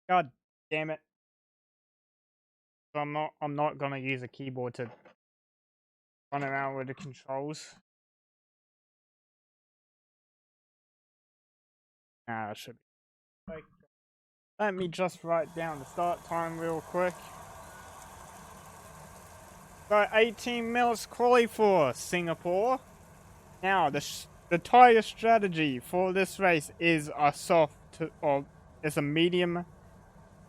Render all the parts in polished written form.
God damn it. So I'm not gonna use a keyboard to run around with the controls. Nah, it should be. Like, let me just write down the start time real quick. So 18 minutes quali for Singapore. Now the tire strategy for this race is a or it's a medium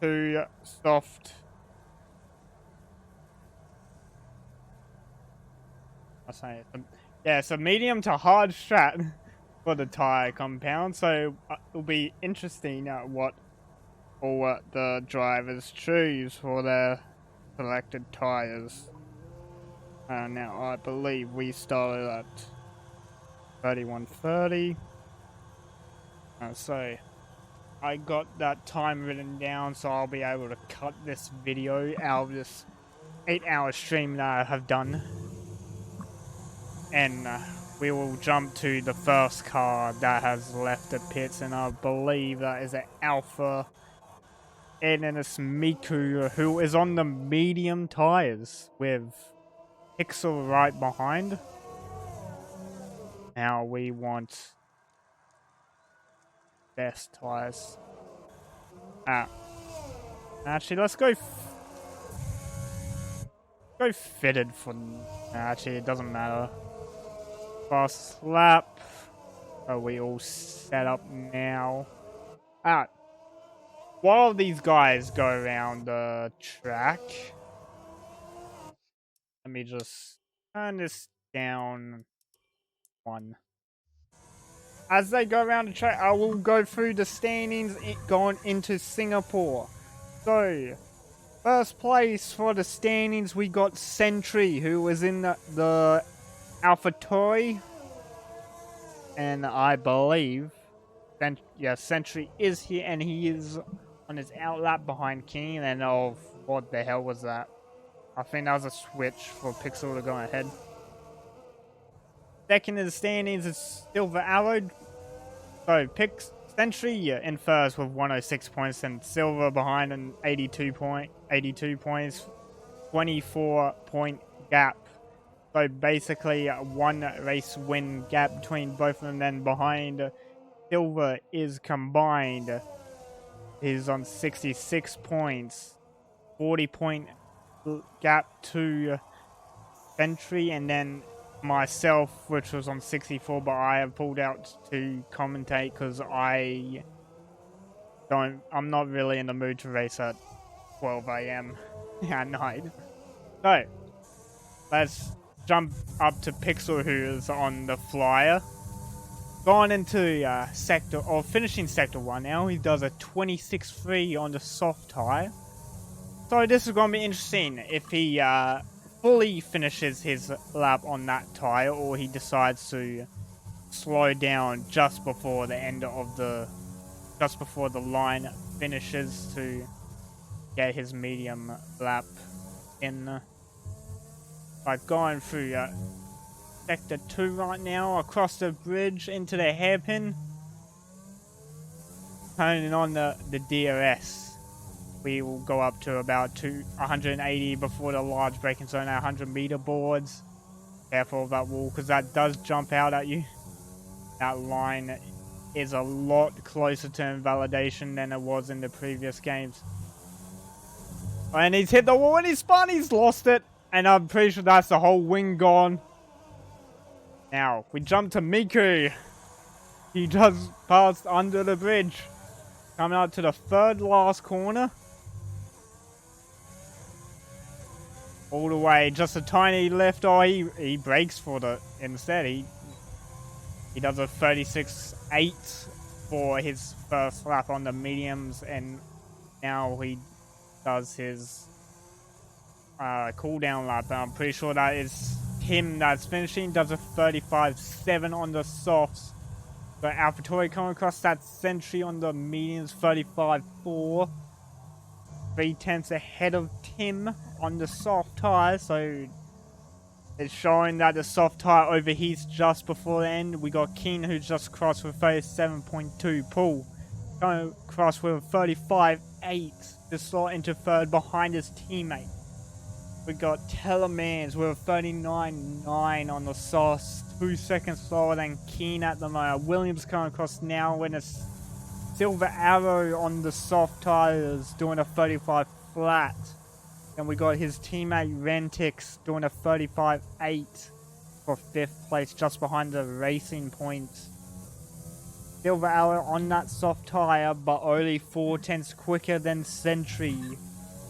to soft. I say it's a medium to hard strat for the tire compound. So it'll be interesting what all the drivers choose for their selected tires. Now I believe we started at 31:30. So I got that time written down, so I'll be able to cut this video out of this 8-hour stream that I have done. And we will jump to the first car that has left the pits, and I believe that is an Alpha. And then it's Miku, who is on the medium tires with Pixel right behind. Now we want best tires. Actually, let's go fitted for. Actually, it doesn't matter. Fast lap. Are we all set up now? While these guys go around the track, let me just turn this down one. As they go around the track, I will go through the standings going into Singapore. So, first place for the standings, we got Sentry, who was in the Alpha Toy. And I believe, Sentry is here, and he is on his outlap behind King. And what the hell was that? I think that was a switch for Pixel to go ahead. Second in the standings is Silver Arrow. So Sentry in first with 106 points, and Silver behind an 82 points, 24-point gap. So basically one race win gap between both of them. Then behind Silver is combined. He's on 66 points, 40-point gap to Sentry, and then myself, which was on 64, but I have pulled out to commentate because I'm not really in the mood to race at 12 AM at night. So let's jump up to Pixel, who is on the flyer. Going into finishing sector 1 now. He does a 26.3 on the soft tire. So this is going to be interesting if he fully finishes his lap on that tire, or he decides to slow down just before the line finishes to get his medium lap in. Like going through sector 2 right now, across the bridge into the hairpin, turning on the DRS. We will go up to about 180 before the large braking zone at 100-meter boards. Careful of that wall, because that does jump out at you. That line is a lot closer to invalidation than it was in the previous games. And he's hit the wall and he's spun, he's lost it. And I'm pretty sure that's the whole wing gone. Now, we jump to Miku. He just passed under the bridge. Coming out to the third last corner. All the way, just a tiny lift. Oh, he brakes for the instead. He does a 36.8 for his first lap on the mediums, and now he does his cooldown lap. I'm pretty sure that is him that's finishing. Does a 35.7 on the softs. But AlphaTauri coming across that Sentry on the mediums, 35.4. 3/10 ahead of Tim on the soft tire, so it's showing that the soft tire overheats just before the end. We got Keen, who just crossed with 37.2 pull. going across with a 35.8 to slot into third behind his teammate. We got Telemans with a 39.9 on the sauce, 2 seconds slower than Keen at the moment. Williams coming across now in a Silver Arrow on the soft tires, doing a 35 flat. Then we got his teammate Rentix doing a 35.8 for 5th place, just behind the Racing Points. Silver Arrow on that soft tire, but only 4/10 quicker than Sentry.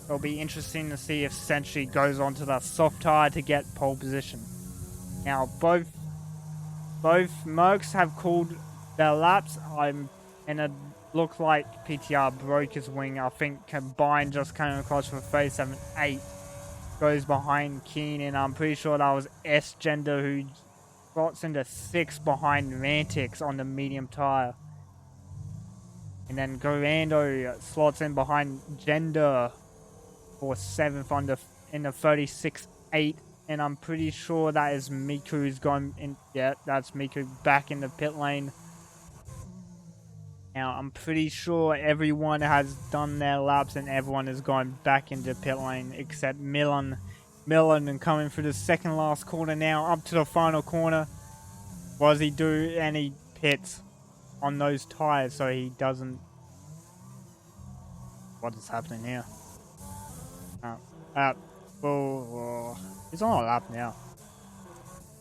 It'll be interesting to see if Sentry goes onto that soft tire to get pole position. Now, both Mercs have called their laps, and it looked like PTR broke his wing. I think Combined just came across for 37.8. Goes behind Keen, and I'm pretty sure that was S-Gender who slots into 6th behind Rantix on the medium tire. And then Gorando slots in behind Gender for 7th in the 36.8. And I'm pretty sure that is Miku who's gone in. Yeah, that's Miku back in the pit lane. Now, I'm pretty sure everyone has done their laps and everyone has gone back into pit lane except Milan. And coming through the second last corner now, up to the final corner. Was he do any pits on those tires so he doesn't... What is happening here? He's on a lap now.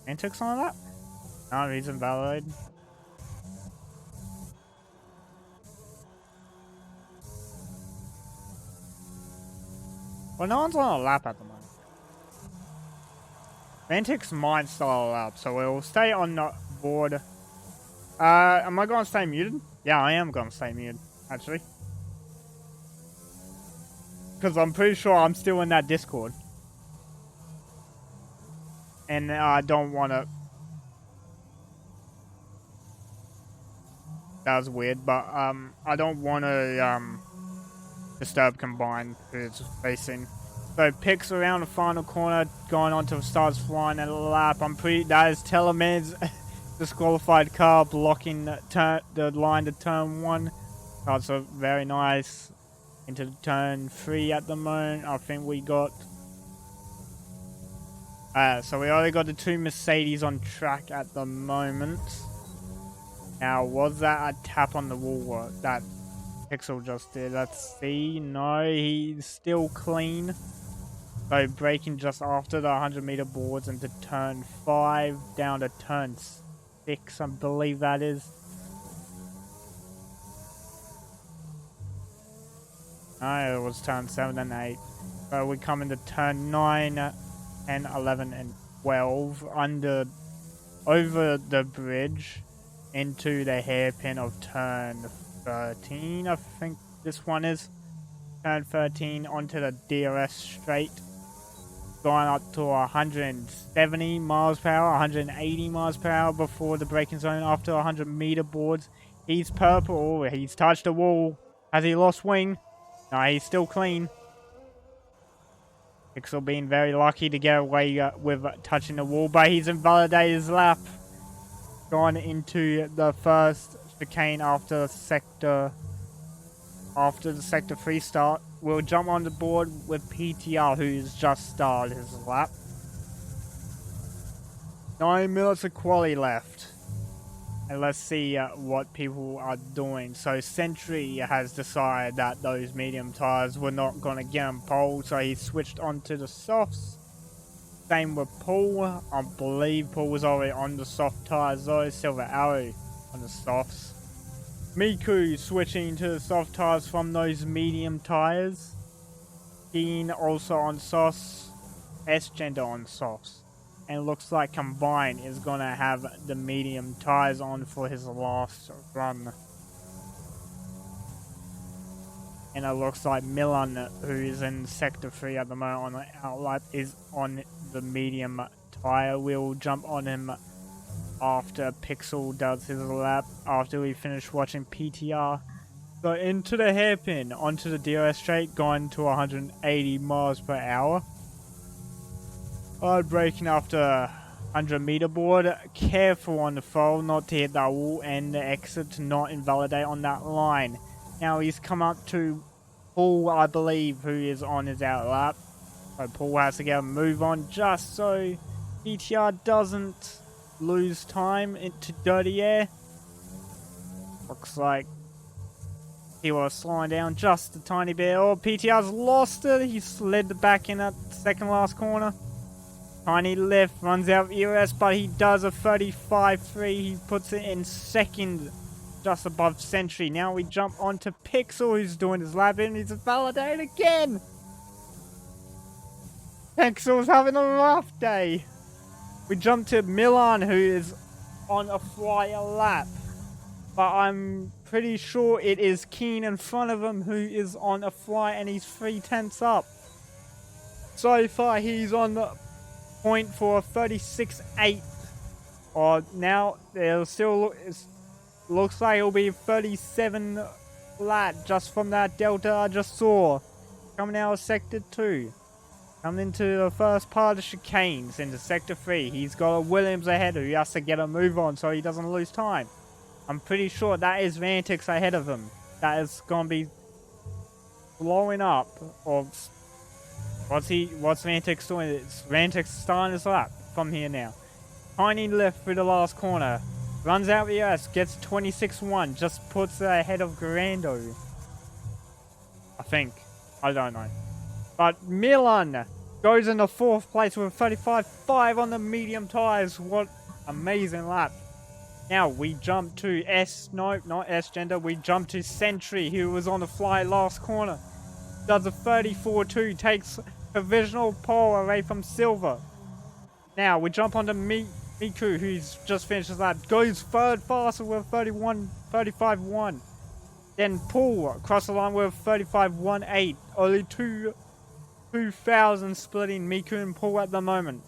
Antics on a lap? No, he's invalidated. Well, no one's on a lap at the moment. Mantix might start a lap, so we'll stay on the board. Am I going to stay muted? Yeah, I am going to stay muted, actually. Because I'm pretty sure I'm still in that Discord. And I don't want to... That was weird, but I don't want to disturb Combined, who's racing. So picks around the final corner, going on to starts flying at a lap. That is Teleman's disqualified car blocking the line to turn 1. That's a very nice into turn 3 at the moment. I think we got... so we only got the 2 Mercedes on track at the moment. Now, was that a tap on the wall that Pixel just did? Let's see. No, he's still clean. So braking just after the 100-meter boards into turn 5 down to turn 6, I believe that is. No, it was turn 7 and 8. So we come into turn 9, 10, 11, and 12 over the bridge into the hairpin of turn 13, I think this one is. Turn 13 onto the DRS straight. Going up to 170 miles per hour, 180 miles per hour before the braking zone after 100-meter boards. He's purple. He's touched the wall. Has he lost wing? No, he's still clean. Pixel being very lucky to get away with touching the wall, but he's invalidated his lap. Gone into the first chicane after the sector 3 start. We'll jump on the board with PTR, who's just started his lap. 9 minutes of quali left. And let's see what people are doing. So Sentry has decided that those medium tires were not going to get him pole, so he switched onto the softs. Same with Paul. I believe Paul was already on the soft tires though. Silver Arrow on the softs. Miku switching to the soft tires from those medium tires. Keen also on softs. S-Gender on softs. And it looks like Combine is going to have the medium tires on for his last run. And it looks like Milan, who is in Sector 3 at the moment on the outlap, is on the medium tire. We'll jump on him after Pixel does his lap, after we finish watching PTR. So into the hairpin, onto the DRS straight, going to 180 miles per hour. Hard braking after 100-meter board. Careful on the fold not to hit that wall and the exit to not invalidate on that line. Now he's come up to Paul, I believe, who is on his out lap. So Paul has to get a move on just so PTR doesn't lose time into dirty air. Looks like he was slowing down just a tiny bit. Oh, PTR's lost it. He slid back in at second last corner. Tiny left, runs out of EOS, but he does a 35.3. He puts it in second, just above Sentry. Now we jump onto Pixel, who's doing his lap in. He's validated again. Pixel's having a rough day. We jump to Milan, who is on a flyer lap. But I'm pretty sure it is Keen in front of him who is on a fly, and he's 3/10 up. So far, he's on the point for a 36.8. Or now, it'll still looks like it'll be 37 flat just from that delta I just saw. Coming out of Sector 2. Coming into the first part of chicanes into Sector 3. He's got a Williams ahead who he has to get a move on so he doesn't lose time. I'm pretty sure that is Vantix ahead of him. That is going to be blowing up. Or what's Vantix doing? It's Vantix starting his lap from here now. Tiny left through the last corner. Runs out the ES, gets 26.1. Just puts it ahead of Grando. I think. I don't know. But Milan goes into 4th place with 35.5 on the medium tyres. What amazing lap. Now we jump to not S gender, we jump to Sentry, who was on the fly last corner. Does a 34.2, takes provisional pole away from Silver. Now we jump onto Miku, who's just finished his lap, goes third faster with 35.1. Then Paul across the line with 35.18. Only 2,000 splitting Miku and Paul at the moment.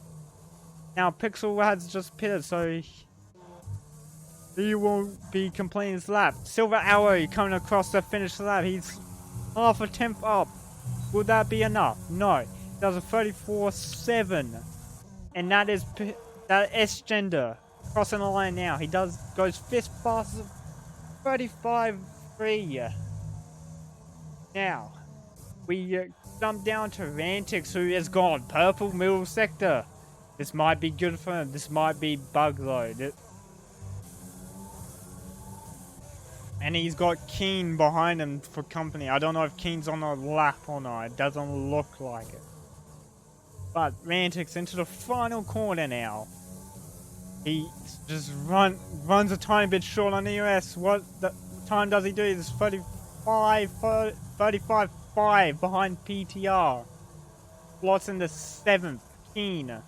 Now Pixel has just pitted, so he won't be completing his lap. Silver Arrow coming across the finish lap. He's half a tenth up. Would that be enough? No. He does a 34.7. And that is that S gender crossing the line now. He goes 5th fastest, 35.3. Now we jump down to Vantix, who is gone. Purple middle sector. This might be good for him. This might be bug load. And he's got Keen behind him for company. I don't know if Keen's on a lap or not. It doesn't look like it. But Vantix into the final corner now. He just runs a tiny bit short on EOS. What time does he do? This 35.5 behind PTR. Slots in the 7th. Keen.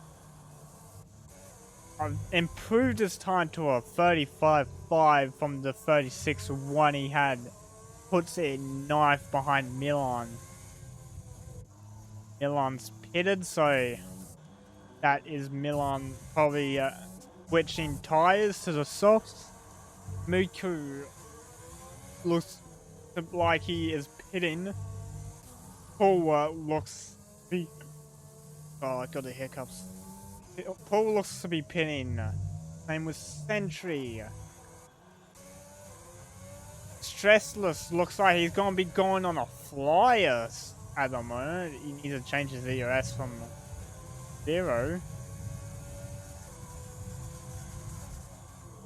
Improved his time to a 35.5 from the 36.1 he had. Puts it in 9th behind Milan. Milan's pitted, so that is Milan probably switching tyres to the softs. Miku looks like he is pitting. Paul looks... Oh, I got the hiccups. Paul looks to be pinning. Same with Sentry. Stressless looks like he's going to be going on a flyer at the moment. He needs to change his EOS from 0.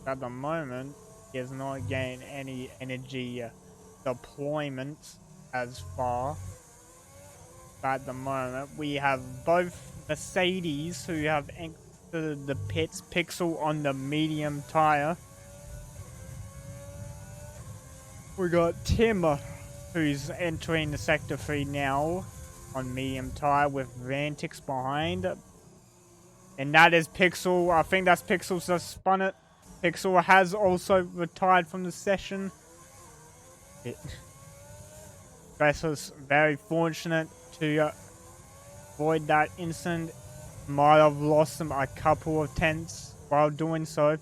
At the moment, he has not gained any energy deployment as far. At the moment, we have both Mercedes who have entered the pits. Pixel on the medium tire. We got Tim who's entering the Sector 3 now on medium tire with Vantix behind. And that is Pixel. I think that's Pixel's just spun it. Pixel has also retired from the session. Vessel's very fortunate to avoid that incident. Might have lost him a couple of tenths while doing so.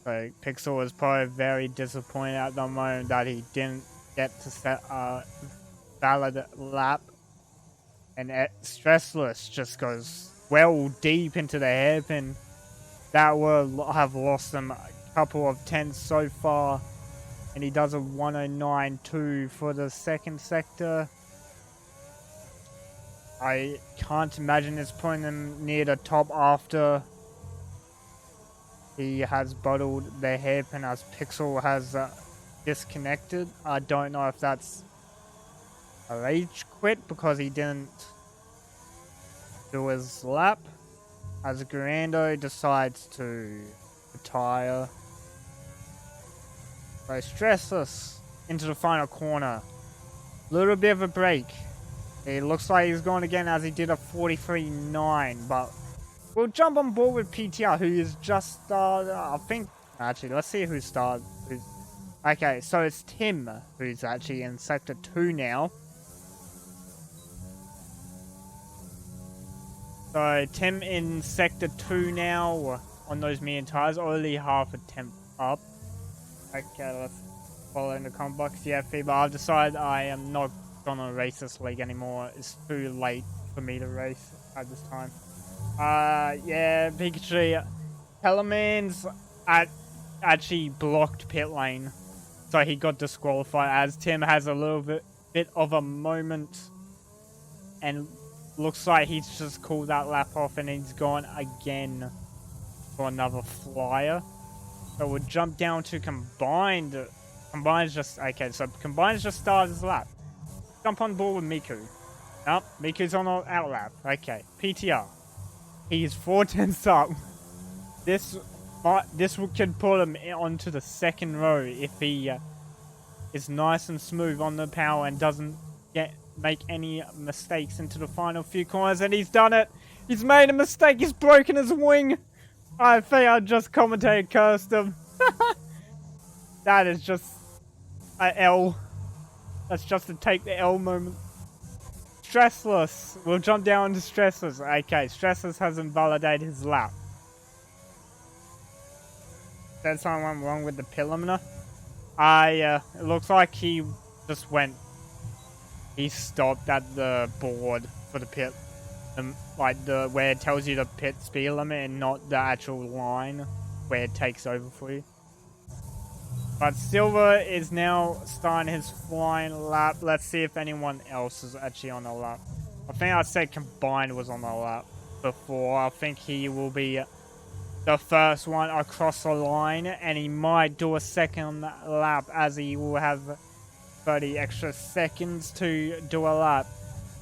So Pixel is probably very disappointed at the moment that he didn't get to set a valid lap. And Stressless just goes well deep into the hairpin. That will have lost him a couple of tenths so far. And he does a 109.2 for the second sector. I can't imagine it's putting him near the top after he has bottled the hairpin as Pixel has disconnected. I don't know if that's a rage quit because he didn't do his lap. As Grando decides to retire. So Stressless into the final corner. Little bit of a break. It looks like he's going again as he did a 43.9, but we'll jump on board with PTR, who is just started, I think. Actually, let's see who started. Okay, so it's Tim, who's actually in Sector 2 now. So, Tim in Sector 2 now, on those medium tires, only half a temp up. Okay, let's follow in the comment box. Yeah, Fever, I've decided I am not gonna race this league anymore. It's too late for me to race at this time. Yeah, Pikachu, Tellerman's actually blocked pit lane, so he got disqualified as Tim has a little bit of a moment, and looks like he's just called that lap off and he's gone again for another flyer. So we'll jump down to Combined. Combine's just, okay, so Combine's just started his lap. Jump on board with Miku. Nope, Miku's on our out lap. Okay, PTR. He's 4 tenths up. This could put him onto the second row if he is nice and smooth on the power and doesn't make any mistakes into the final few corners. And he's done it. He's made a mistake. He's broken his wing. I think I just commentated cursed him. That is just an L. That's just a take the L moment. Stressless. We'll jump down to Stressless. Okay, Stressless has invalidated his lap. There's something wrong with the pillar. It looks like he just went. He stopped at the board for the pit. Like where it tells you the pit speed limit and not the actual line where it takes over for you. But Silver is now starting his flying lap. Let's see if anyone else is actually on the lap. I think I said Combined was on the lap before. I think he will be the first one across the line, and he might do a second lap as he will have 30 extra seconds to do a lap.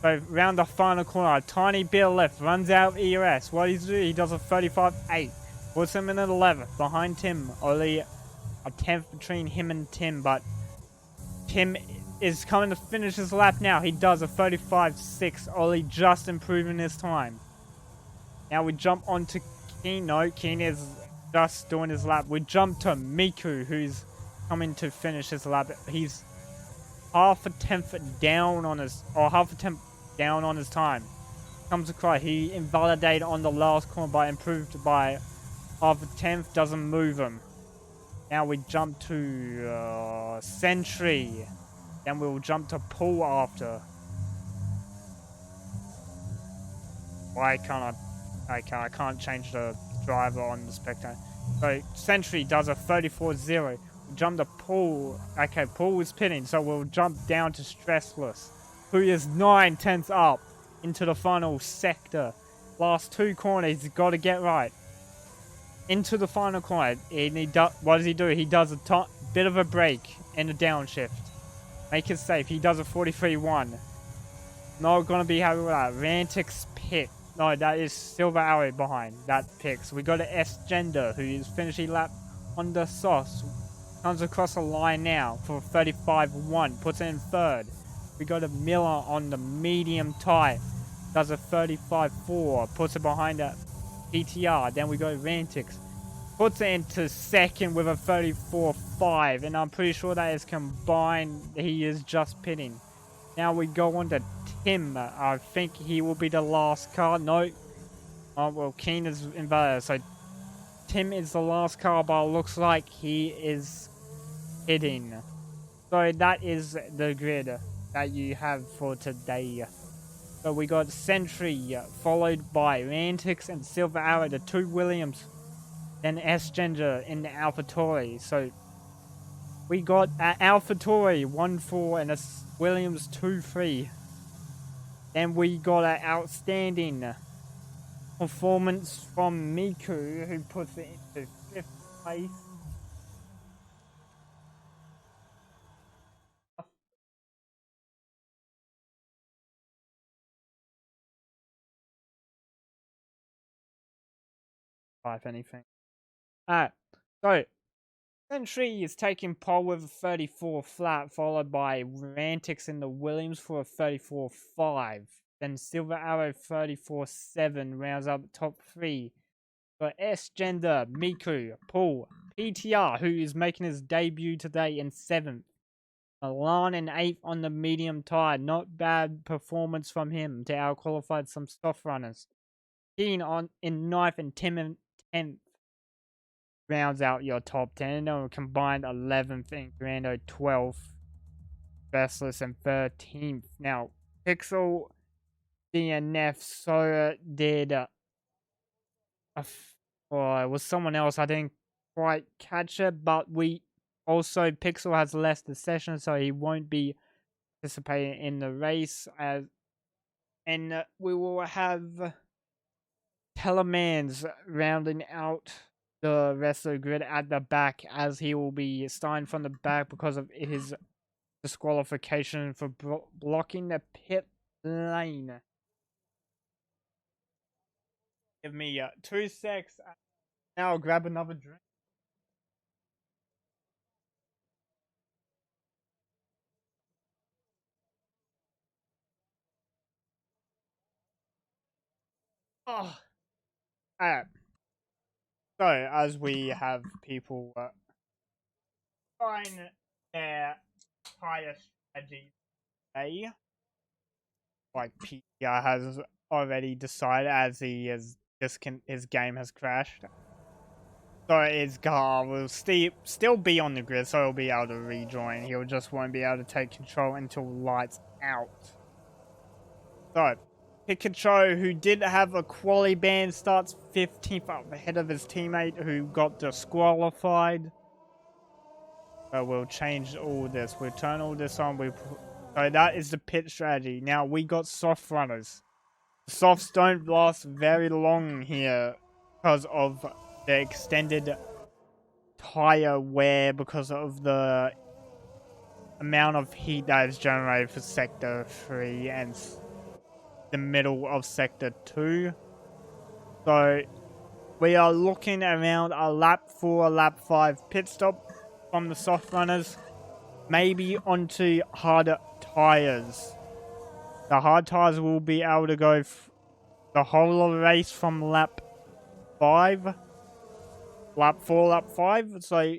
So round the final corner, a tiny bit left, runs out of ERS. What does he do? He does a 35.8. Puts him in at 11th, behind Tim. Only a 10th between him and Tim, but Tim is coming to finish his lap now. He does a 35.6, only just improving his time. Now we jump on to Keen. No, Keen is just doing his lap. We jump to Miku, who's coming to finish his lap. He's half a tenth down on his, down on his time. Comes across, he invalidated on the last corner, but improved by half a tenth, doesn't move him. Now we jump to Sentry. Then we'll jump to Pool after. Why can't I can't change the driver on the spectator. So Sentry does a 34.0. Jump to Pool. Okay, Pool is pitting, so we'll jump down to Stressless, who is 9 tenths up into the final sector. Last 2 corners, he's got to get right. Into the final corner, what does he do? He does a bit of a brake and a downshift. Make it safe. He does a 43.1. Not going to be happy with that. Rantix pit. No, that is Silver Arrow behind. That picks. We got to S Gender, who is finishing lap on the sauce. Comes across the line now for 35.1. Puts it in third. We got a Miller on the medium tire. Does a 35.4. Puts it behind a PTR. Then we go Rantix. Puts it into second with a 34.5. And I'm pretty sure that is combined. He is just pitting. Now we go on to Tim. I think he will be the last car. No. Oh, well, Keen is invalid. So Tim is the last car, but it looks like he is hitting. So that is the grid that you have for today. So we got Sentry, followed by Rantix and Silver Arrow, the 2 Williams. Then S Ginger in the AlphaTauri. So We got AlphaTauri 1-4 and a Williams 2-3. Then we got an outstanding performance from Miku, who puts it into 5th place. If anything. So Sentry is taking pole with a 34 flat, followed by Rantix in the Williams for a 34.5. Then Silver Arrow 34.7 rounds up the top 3. For S Gender, Miku, Paul, PTR, who is making his debut today in 7th. Milan in 8th on the medium tire. Not bad performance from him to out-qualify some soft runners. Keen on in 9th and Tim in 10th. Rounds out your top 10. And combined 11th and Grando 12th. Restless and 13th. Now, Pixel DNF so did or it was someone else. I didn't quite catch it, but we also Pixel has less the session, so he won't be participating in the race. And we will have Telemans rounding out the rest of the grid at the back, as he will be starting from the back because of his disqualification for blocking the pit lane. Give me 2 secs. Now I'll grab another drink. Oh, alright. So, as we have people trying their tire strategy today, like Pia has already decided, as he is his game has crashed. So his car will still be on the grid, so he'll be able to rejoin. He'll just won't be able to take control until lights out. So, Pikachu, who did have a quali ban, starts 15th up ahead of his teammate who got disqualified. So we'll change all this. We'll turn all this on. So that is the pit strategy. Now we got soft runners. Softs don't last very long here because of the extended tire wear, because of the amount of heat that is generated for Sector 3 and the middle of Sector 2. So we are looking around a lap 4, lap 5 pit stop from the soft runners. Maybe onto harder tires. The hard tires will be able to go the whole of the race from lap 5, lap 4, lap 5. So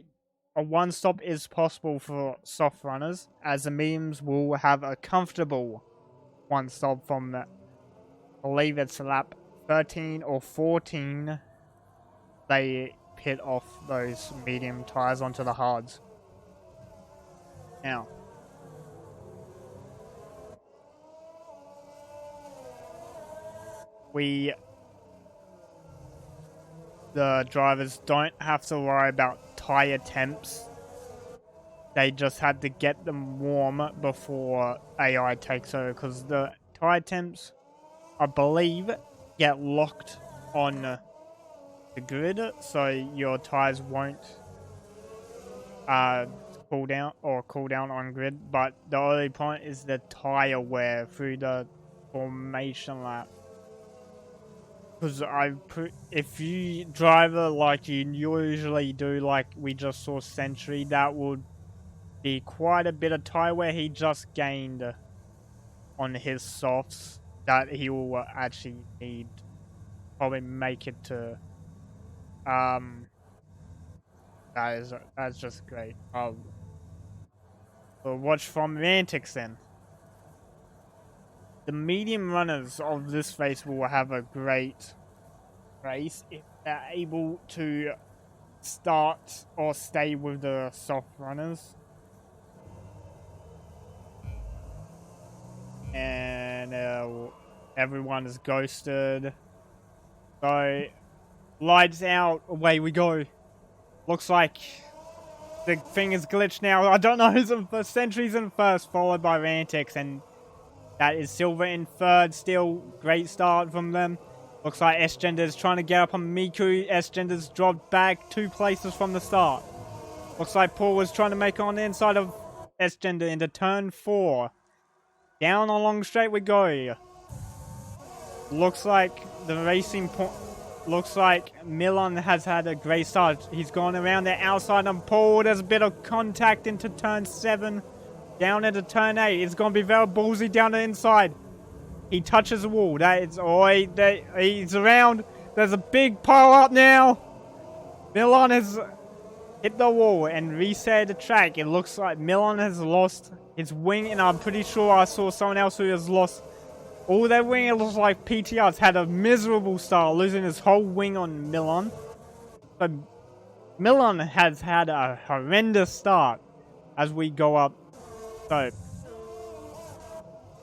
a one stop is possible for soft runners, as the mediums will have a comfortable one stop from I believe it's lap 13 or 14. They pit off those medium tires onto the hards. Now, the drivers don't have to worry about tire temps. They just had to get them warm before AI takes over, because the tire temps, I believe, get locked on the grid, so your tires won't cool down on grid. But the only point is the tire wear through the formation lap. Because if you drive it like you usually do, like we just saw Sentry, that would be quite a bit of tire wear he just gained on his softs that he will actually need probably make it to that's just great. We'll watch from Rantix then. The medium runners of this race will have a great race if they're able to start or stay with the soft runners. And everyone is ghosted. So, lights out, away we go. Looks like The thing is glitched now. I don't know who's in first. Sentry's in first, followed by Rantix, and that is Silver in third. Still, great start from them. Looks like S-Gender's trying to get up on Miku. S-Gender's dropped back 2 places from the start. Looks like Paul was trying to make on the inside of S-Gender into turn 4. Down along straight we go. Looks like the racing point. Looks like Milan has had a great start. He's gone around the outside and Paul. There's a bit of contact into turn 7. Down into turn 8. It's going to be very ballsy down the inside. He touches the wall. That is, he's around. There's a big pile up now. Milan has hit the wall and reset the track. It looks like Milan has lost his wing, and I'm pretty sure I saw someone else who has lost all their wing. It looks like PTR's had a miserable start, losing his whole wing on Milan. But Milan has had a horrendous start as we go up. So,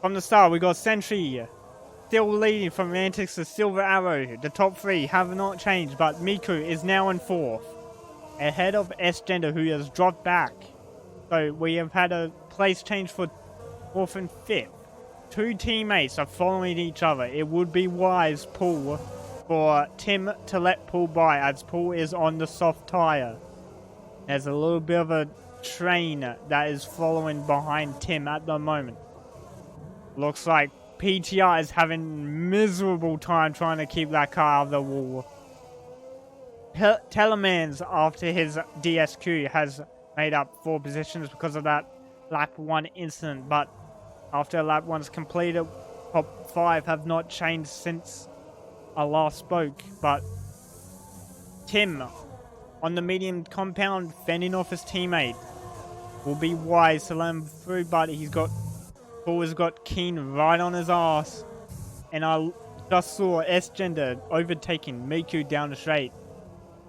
from the start, we got Sentry still leading from Rantix to Silver Arrow. The top 3 have not changed, but Miku is now in 4th, ahead of S-Gender, who has dropped back. So we have had a place change for 4th and 5th. 2 teammates are following each other. It would be wise, Paul, for Tim to let Paul by, as Paul is on the soft tyre. There's a little bit of a train that is following behind Tim at the moment. Looks like PTR is having miserable time trying to keep that car out of the wall. Telemans, after his DSQ, has made up 4 positions because of that lap 1 incident, but after lap 1's completed, top 5 have not changed since I last spoke. But Tim, on the medium compound, fending off his teammate, will be wise to let him through, but Paul has got Keen right on his ass. And I just saw S-Gender overtaking Miku down the straight.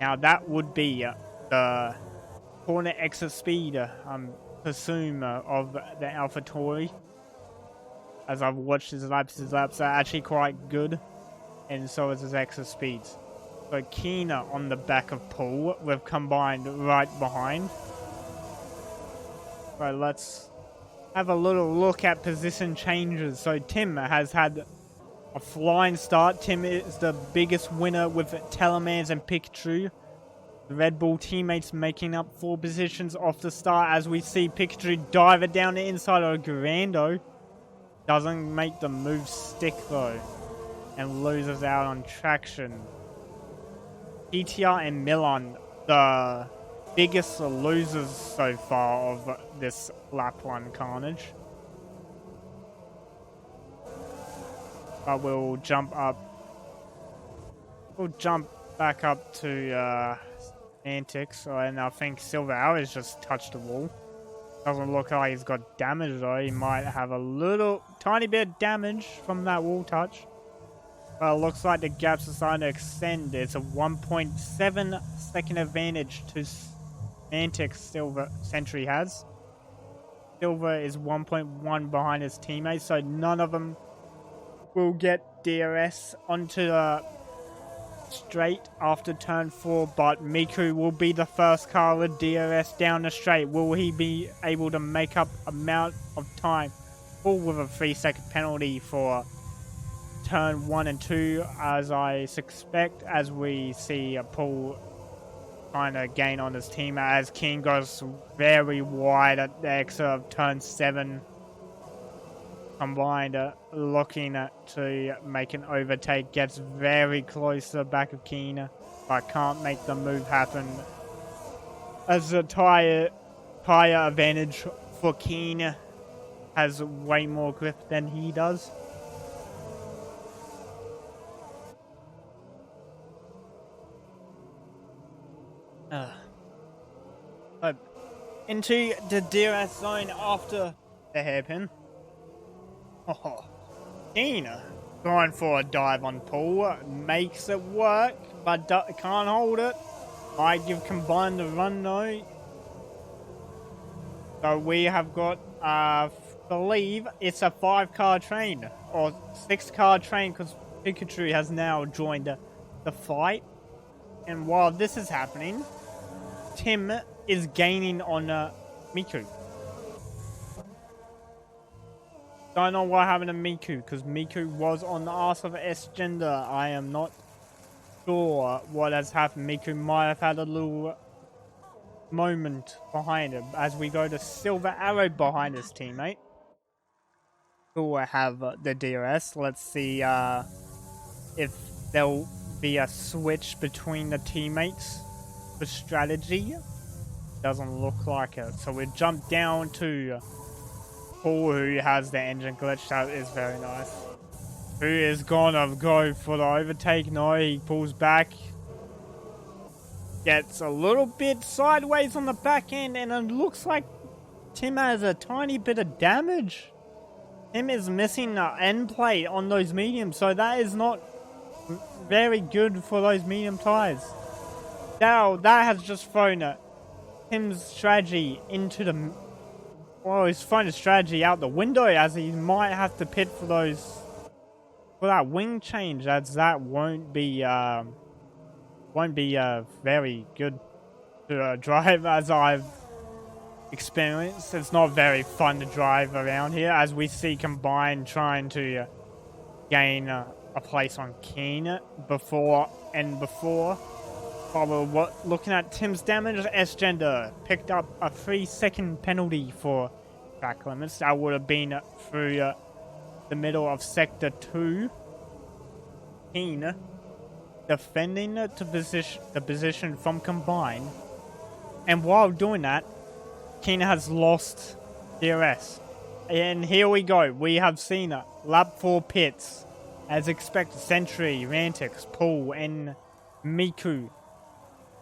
Now that would be the corner exit speed, presume, of the AlphaTauri. As I've watched his laps are actually quite good. And so is his exit speeds. So Keen on the back of Paul, we've combined right behind. So let's have a little look at position changes. So Tim has had a flying start. Tim is the biggest winner with Telemans and Pikachu. The Red Bull teammates making up 4 positions off the start, as we see Pikachu dive it down the inside of Grando. Doesn't make the move stick though, and loses out on traction. PTR and Milan, the biggest losers so far of this lap 1 carnage. But we'll jump back up to Antics, and I think Silver Hours just touched the wall. Doesn't look like he's got damage though. He might have a tiny bit of damage from that wall touch. But it looks like the gaps are starting to extend. It's a 1.7 second advantage to Antics Silver Sentry has. Silver is 1.1 behind his teammates, so none of them will get DRS onto the straight after turn 4, but Miku will be the first car with DRS down the straight. Will he be able to make up amount of time? Full with a 3-second penalty for turn 1 and 2, as I suspect, as we see Paul trying to gain on his team as King goes very wide at the exit of turn 7. Combined looking to make an overtake, gets very close to the back of Keen, but can't make the move happen, as the tire advantage for Keen has way more grip than he does. Into the DRS zone after the hairpin. Oh, Keen going for a dive on Paul, makes it work, but can't hold it. Might give combined the run though. So we have got, I believe it's a 5-car train, or 6-car train, because Pikachu has now joined the fight. And while this is happening, Tim is gaining on Miku. Don't know what happened to Miku, because Miku was on the arse of S gender. I am not sure what has happened. Miku might have had a little moment behind him as we go to Silver Arrow behind his teammate, who will have the DRS. Let's see if there'll be a switch between the teammates for strategy. Doesn't look like it. So we jump down to Paul, who has the engine glitch. That is very nice. Who is gonna go for the overtake? No, he pulls back. Gets a little bit sideways on the back end, and it looks like Tim has a tiny bit of damage. Tim is missing the end plate on those mediums, so that is not very good for those medium tires. Now, that has just thrown Tim's strategy into the... Well, he's thrown his strategy out the window, as he might have to pit for those... for that wing change, as that won't be very good to drive, as I've experienced. It's not very fun to drive around here, as we see Combine trying to gain a place on Keen before. While we're looking at Tim's damage, S-Gender picked up a 3-second penalty for track limits. That would have been through the middle of Sector 2. Keen defending the position from Combine, and while doing that, Keen has lost DRS. And here we go. We have seen lap 4 pits, as expected. Sentry, Rantix, Paul, and Miku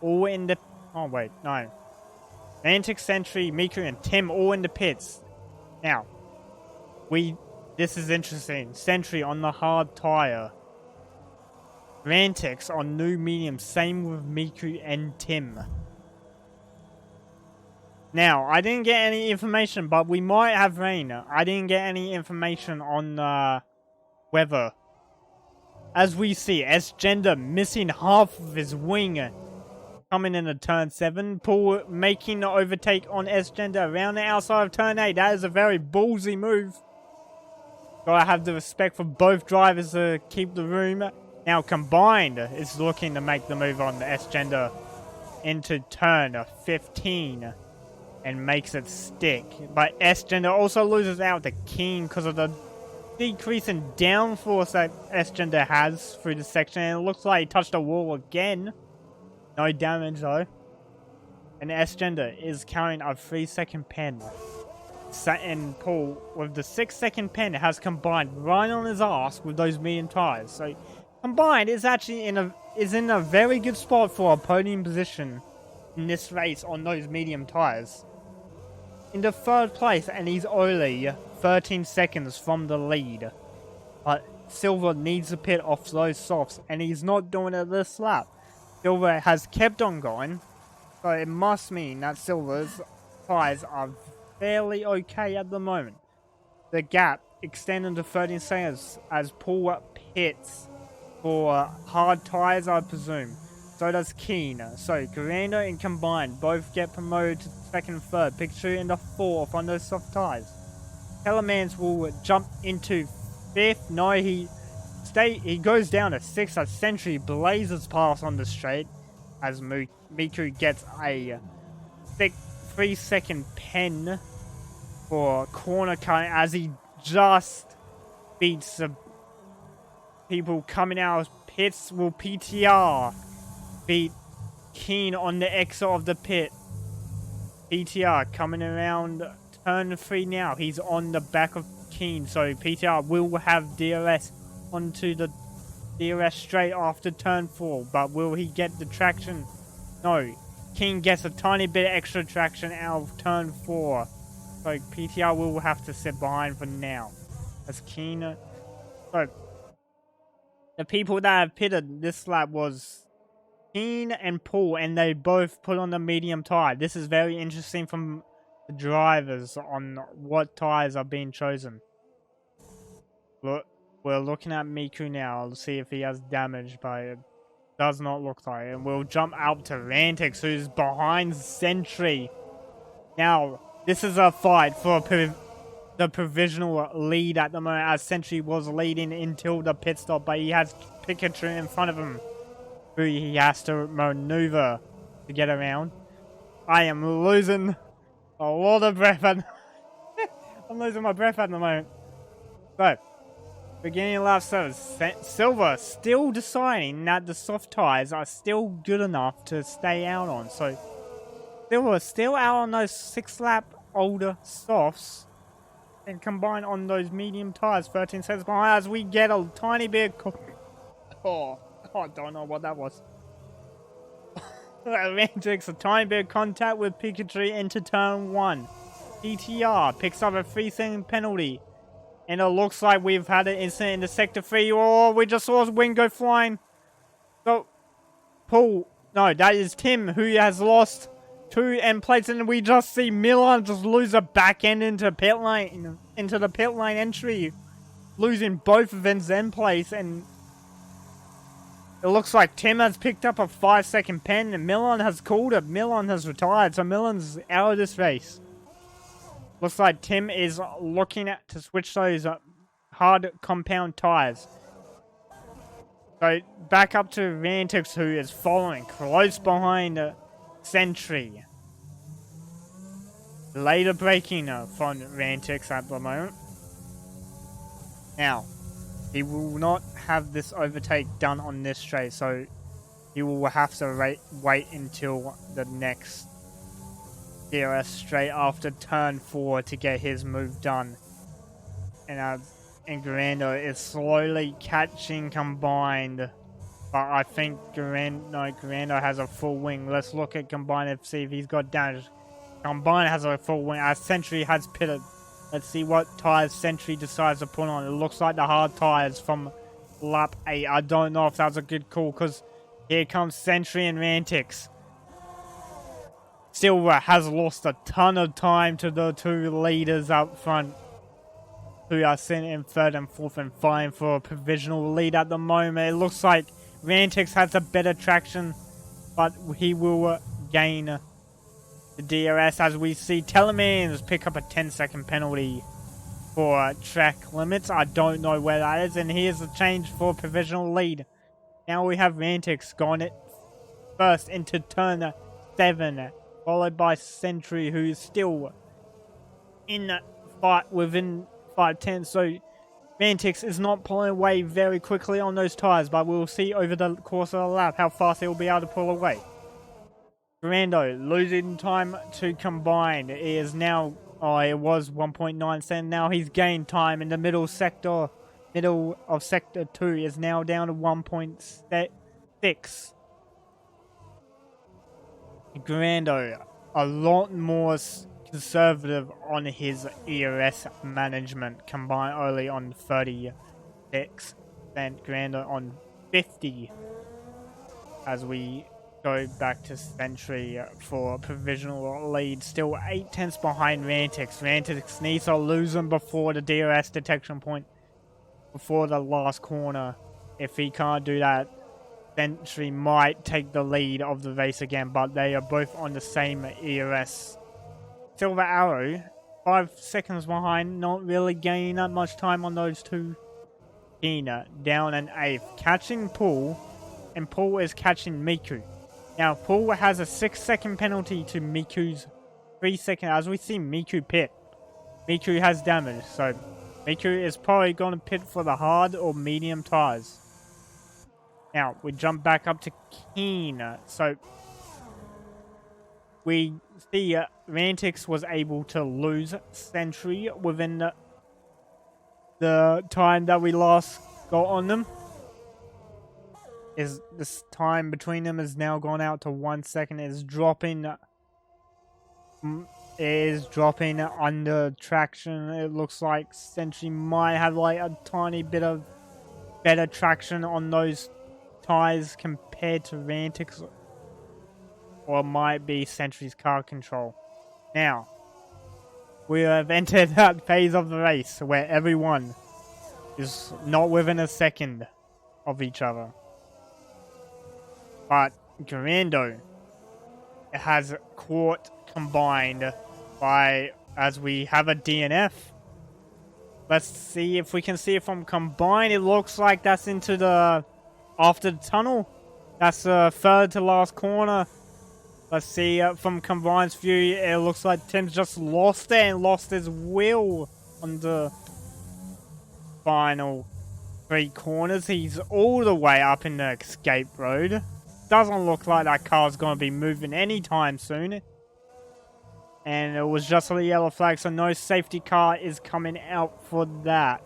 all in the... Oh wait, no. Rantix, Sentry, Miku, and Tim all in the pits. Now, this is interesting. Sentry on the hard tire. Rantix on new medium. Same with Miku and Tim. Now, I didn't get any information, but we might have rain. I didn't get any information on weather. As we see, S-Gender missing half of his wing coming into turn 7. Paul making the overtake on S-Gender around the outside of turn 8. That is a very ballsy move. Gotta have the respect for both drivers to keep the room. Now Combined is looking to make the move on the S-Gender into turn 15 and makes it stick. But S-Gender also loses out to Keen because of the decrease in downforce that S-Gender has through the section. And it looks like he touched a wall again. No damage though. And S-Gender is carrying a 3-second pen. And Paul, with the 6-second pen, has Combined right on his ass with those medium tires. So Combined is actually in a very good spot for a podium position in this race on those medium tires. In the 3rd place, and he's only 13 seconds from the lead. But Silver needs to pit off those softs, and he's not doing it this lap. Silver has kept on going, so it must mean that Silver's tires are fairly okay at the moment. The gap extended to 13 seconds as Paul pits for hard tires, I presume. So does Keen. So Garando and Combined both get promoted to 2nd and 3rd. Picture in the 4th on those soft tires. Tellermans will jump into 5th. No, he goes down to 6th. A Sentry blazes past on the straight as Miku gets a 3-second pen for corner cutting as he just beats the people coming out of pits. Will PTR beat Keen on the exit of the pit? PTR coming around turn 3 now. He's on the back of Keen, so PTR will have DRS onto the DRS straight after turn 4. But will he get the traction? No. Keen gets a tiny bit extra traction out of turn 4. So PTR will have to sit behind for now. As Keen... So, the people that have pitted this lap was Keen and Paul, and they both put on the medium tire. This is very interesting from the drivers on what tires are being chosen. Look, we're looking at Miku now. Let's see if he has damage by Does not look like it. And we'll jump out to Rantix, who's behind Sentry. Now, this is a fight for the provisional lead at the moment, as Sentry was leading until the pit stop, but he has Pikachu in front of him, who he has to maneuver to get around. I am losing a lot of breath. I'm losing my breath at the moment. So, beginning of lap 7, Silver still deciding that the soft tires are still good enough to stay out on. So, Silver still out on those 6-lap older softs and combine on those medium tires, 13 seconds behind, as we get a tiny bit. Oh, I don't know what that was. Rantix a tiny bit of contact with Pikachu into turn 1. ETR picks up a 3-second penalty. And it looks like we've had an incident in the sector 3. Oh, we just saw his wing go flying. So, Paul, no, that is Tim, who has lost 2 end plates. And we just see Milan just lose a back end into the pit lane entry. Losing both of his end plates. And it looks like Tim has picked up a 5-second pen. And Milan has called it. Milan has retired. So Milan's out of this race. Looks like Tim is looking to switch those hard compound tires. So back up to Rantix, who is following close behind Sentry. Later braking from Rantix at the moment. Now, he will not have this overtake done on this straight, so he will have to wait until the next DRS straight after turn 4 to get his move done. And Grando is slowly catching Combined. But I think Grando has a full wing. Let's look at Combined and see if he's got damage. Combined has a full wing as Sentry has pitted. Let's see what tires Sentry decides to put on. It looks like the hard tires from lap 8. I don't know if that's a good call, because here comes Sentry and Rantix. Silver has lost a ton of time to the 2 leaders up front, who are sitting in 3rd and 4th and fighting for a provisional lead at the moment. It looks like Rantix has a better traction, but he will gain the DRS as we see Telemans pick up a 10-second penalty for track limits. I don't know where that is, and here's the change for provisional lead. Now we have Rantix going it first into turn 7. Followed by Sentry, who is still in that fight within 5-10. So Rantix is not pulling away very quickly on those tires, but we'll see over the course of the lap how fast he will be able to pull away. Grando losing time to Combined. It is now, it was 1.9 cent. Now he's gained time in the middle of sector 2 is now down to 1.6. Grando a lot more conservative on his ERS management, Combined only on 36, then Grando on 50. As we go back to Sentry for provisional lead, still 8/10 behind Rantix. Rantix needs to lose him before the DRS detection point, before the last corner. If he can't do that, Sentry might take the lead of the race again, but they are both on the same ERS. Silver Arrow, 5 seconds behind, not really gaining that much time on those 2. Tina, down in 8th, catching Paul, and Paul is catching Miku. Now, Paul has a 6-second penalty to Miku's 3-second, as we see Miku pit. Miku has damage, so Miku is probably going to pit for the hard or medium tires. Now, we jump back up to Keen. So, we see Rantix was able to lose Sentry within the time that we last got on them. This time between them is now gone out to 1 second. It is dropping under traction. It looks like Sentry might have like a tiny bit of better traction on those tires compared to Rantix, or it might be Sentry's car control. Now, we have entered that phase of the race where everyone is not within a second of each other. but Grando has caught combined by, as we have a DNF. Let's see if we can see it from combined. It looks like that's into the after the tunnel. That's the third to last corner. Let's see from combine's view. It looks like Tim's just lost it and lost his wheel on the final 3 corners. He's all the way up in the escape road. Doesn't look like that car's going to be moving anytime soon. And it was just a yellow flag, so no safety car is coming out for that.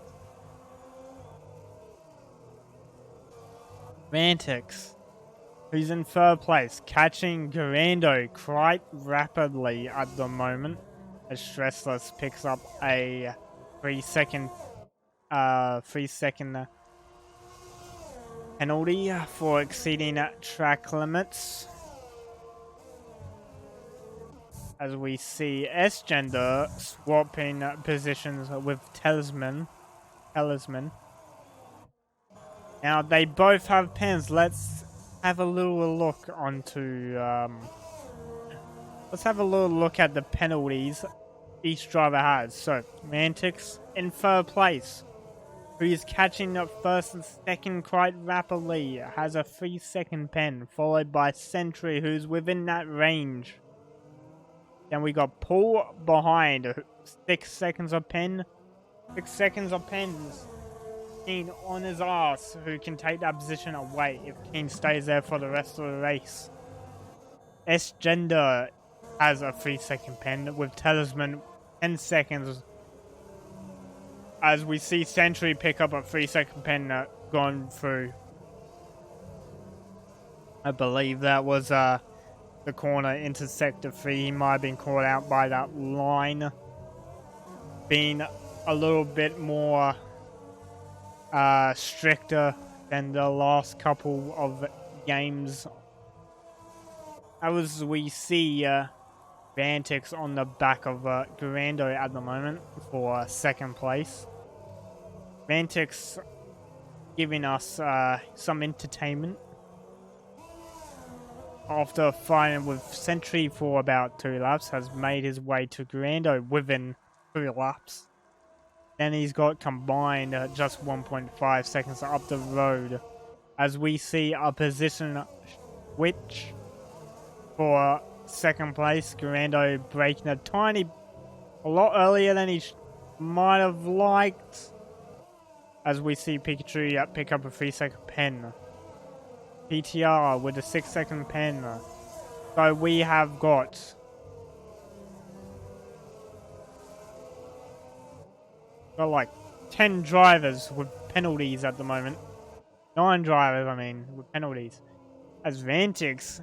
Vantix, who's in 3rd place, catching Grando quite rapidly at the moment, as Stressless picks up a 3-second penalty for exceeding track limits. As we see S-Gender swapping positions with Talisman. Now they both have pens. Let's have a little look onto let's have a little look at the penalties each driver has. So Mantix in 3rd place, who is catching up 1st and 2nd quite rapidly, has a 3-second pen, followed by Sentry, who's within that range. Then we got Paul behind, 6 seconds of pen. 6 seconds of pens. Keen on his ass, who can take that position away if Keen stays there for the rest of the race. S-Gender has a 3-second pen with Talisman 10 seconds. As we see Sentry pick up a 3-second pen gone through. I believe that was the corner into Sector 3. He might have been caught out by that line. Being a little bit more stricter than the last couple of games. As we see Vantix on the back of Grando at the moment for 2nd place. Vantix giving us some entertainment. After fighting with Sentry for about 2 laps, has made his way to Grando within 3 laps. Then he's got combined just 1.5 seconds up the road. As we see a position switch for 2nd place, Grando breaking a lot earlier than he might have liked. As we see Pikachu pick up a 3-second pen. PTR with a 6-second pen. So we have got like 10 drivers with penalties at the moment. 9 drivers, I mean, with penalties. As Vantix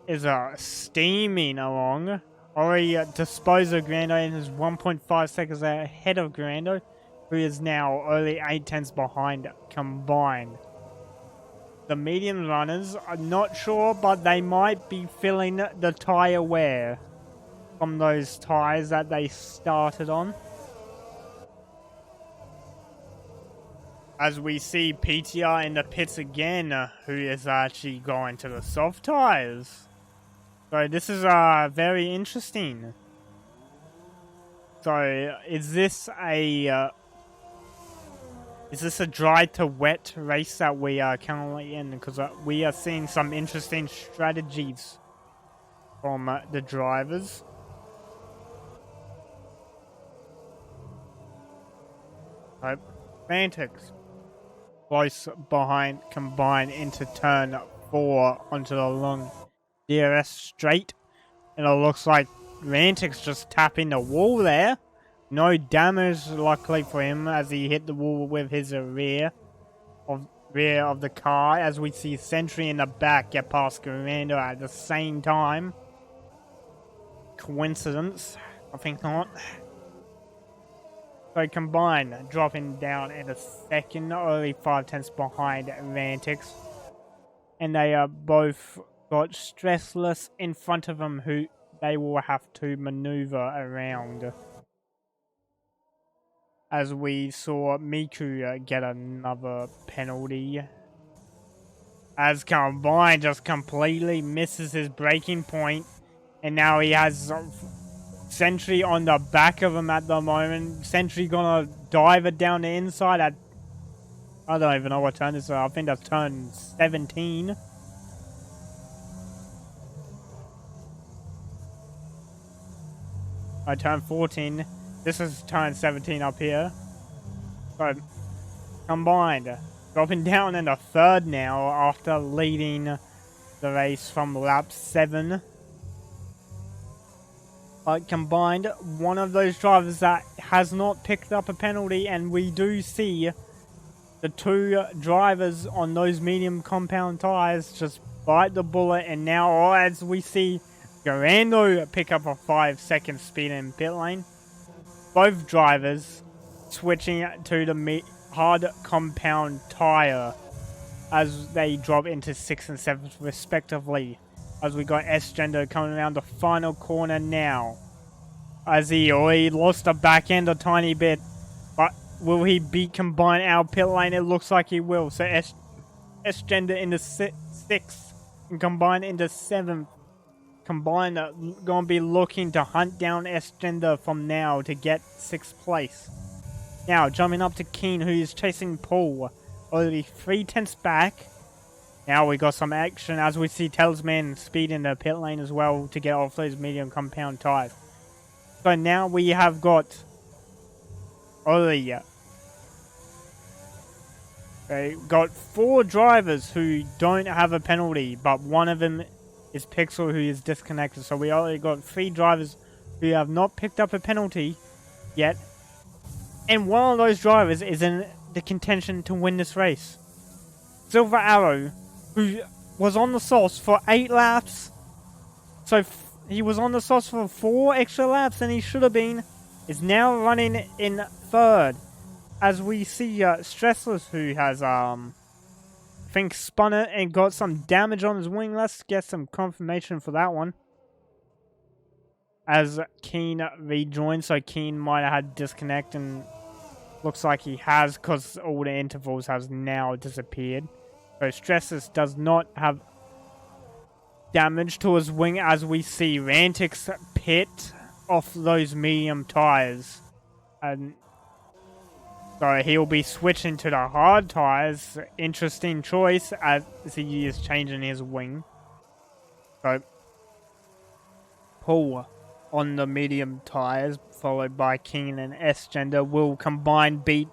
is steaming along. Already disposed of Grando and is 1.5 seconds ahead of Grando, who is now only 8 tenths behind combined. The medium runners, I'm not sure, but they might be feeling the tyre wear from those tyres that they started on. As we see PTR in the pits again, who is actually going to the soft tyres. So this is very interesting. So is this a dry to wet race that we are currently in? Because we are seeing some interesting strategies from the drivers. Vantix close behind combined into turn 4 onto the long DRS straight. And it looks like Vantix just tapping the wall there. No damage, luckily for him, as he hit the wall with his rear of the car. As we see Sentry in the back get past Grando at the same time. Coincidence? I think not. So combined, dropping down in a second, only 5 tenths behind Vantix. And they are both got Stressless in front of them, who they will have to maneuver around. As we saw Miku get another penalty. As Combine just completely misses his breaking point, and now he has Sentry on the back of him at the moment. Sentry gonna dive it down the inside at, I don't even know what turn this is. I think that's turn 17. I turn 14. This is turn 17 up here. So, Combined dropping down in the third now after leading the race from lap 7. But Combined, one of those drivers that has not picked up a penalty, and we do see the two drivers on those medium compound tires just bite the bullet, and now as we see Garando pick up a 5-second speed in pit lane, both drivers switching to the hard compound tire as they drop into 6th and 7th respectively. As we got S-Gender coming around the final corner now. As he lost the back end a tiny bit. But will he beat Combine out of pit lane? It looks like he will. So S-Gender in the 6th and Combine in the 7th. Combine going to be looking to hunt down S-Gender from now to get 6th place. Now jumping up to Keen, who is chasing Paul. Only 3/10 back. Now we got some action as we see Talisman speed in the pit lane as well to get off those medium compound tires. So now we have got Oli. They got 4 drivers who don't have a penalty, but one of them is Pixel, who is disconnected. So we already got 3 drivers who have not picked up a penalty yet. And one of those drivers is in the contention to win this race. Silver Arrow, who was on the sauce for 8 laps. So he was on the sauce for 4 extra laps than he should have been. Is now running in 3rd. As we see Stressless, who has, I think, spun it and got some damage on his wing. Let's get some confirmation for that one. As Keen rejoins, so Keen might have had disconnect, and looks like he has, because all the intervals has now disappeared. So Stressless does not have damage to his wing, as we see Rantix pit off those medium tires. And so he'll be switching to the hard tires. Interesting choice as he is changing his wing. So Paul on the medium tires, followed by King and S-Gender, will Combine beat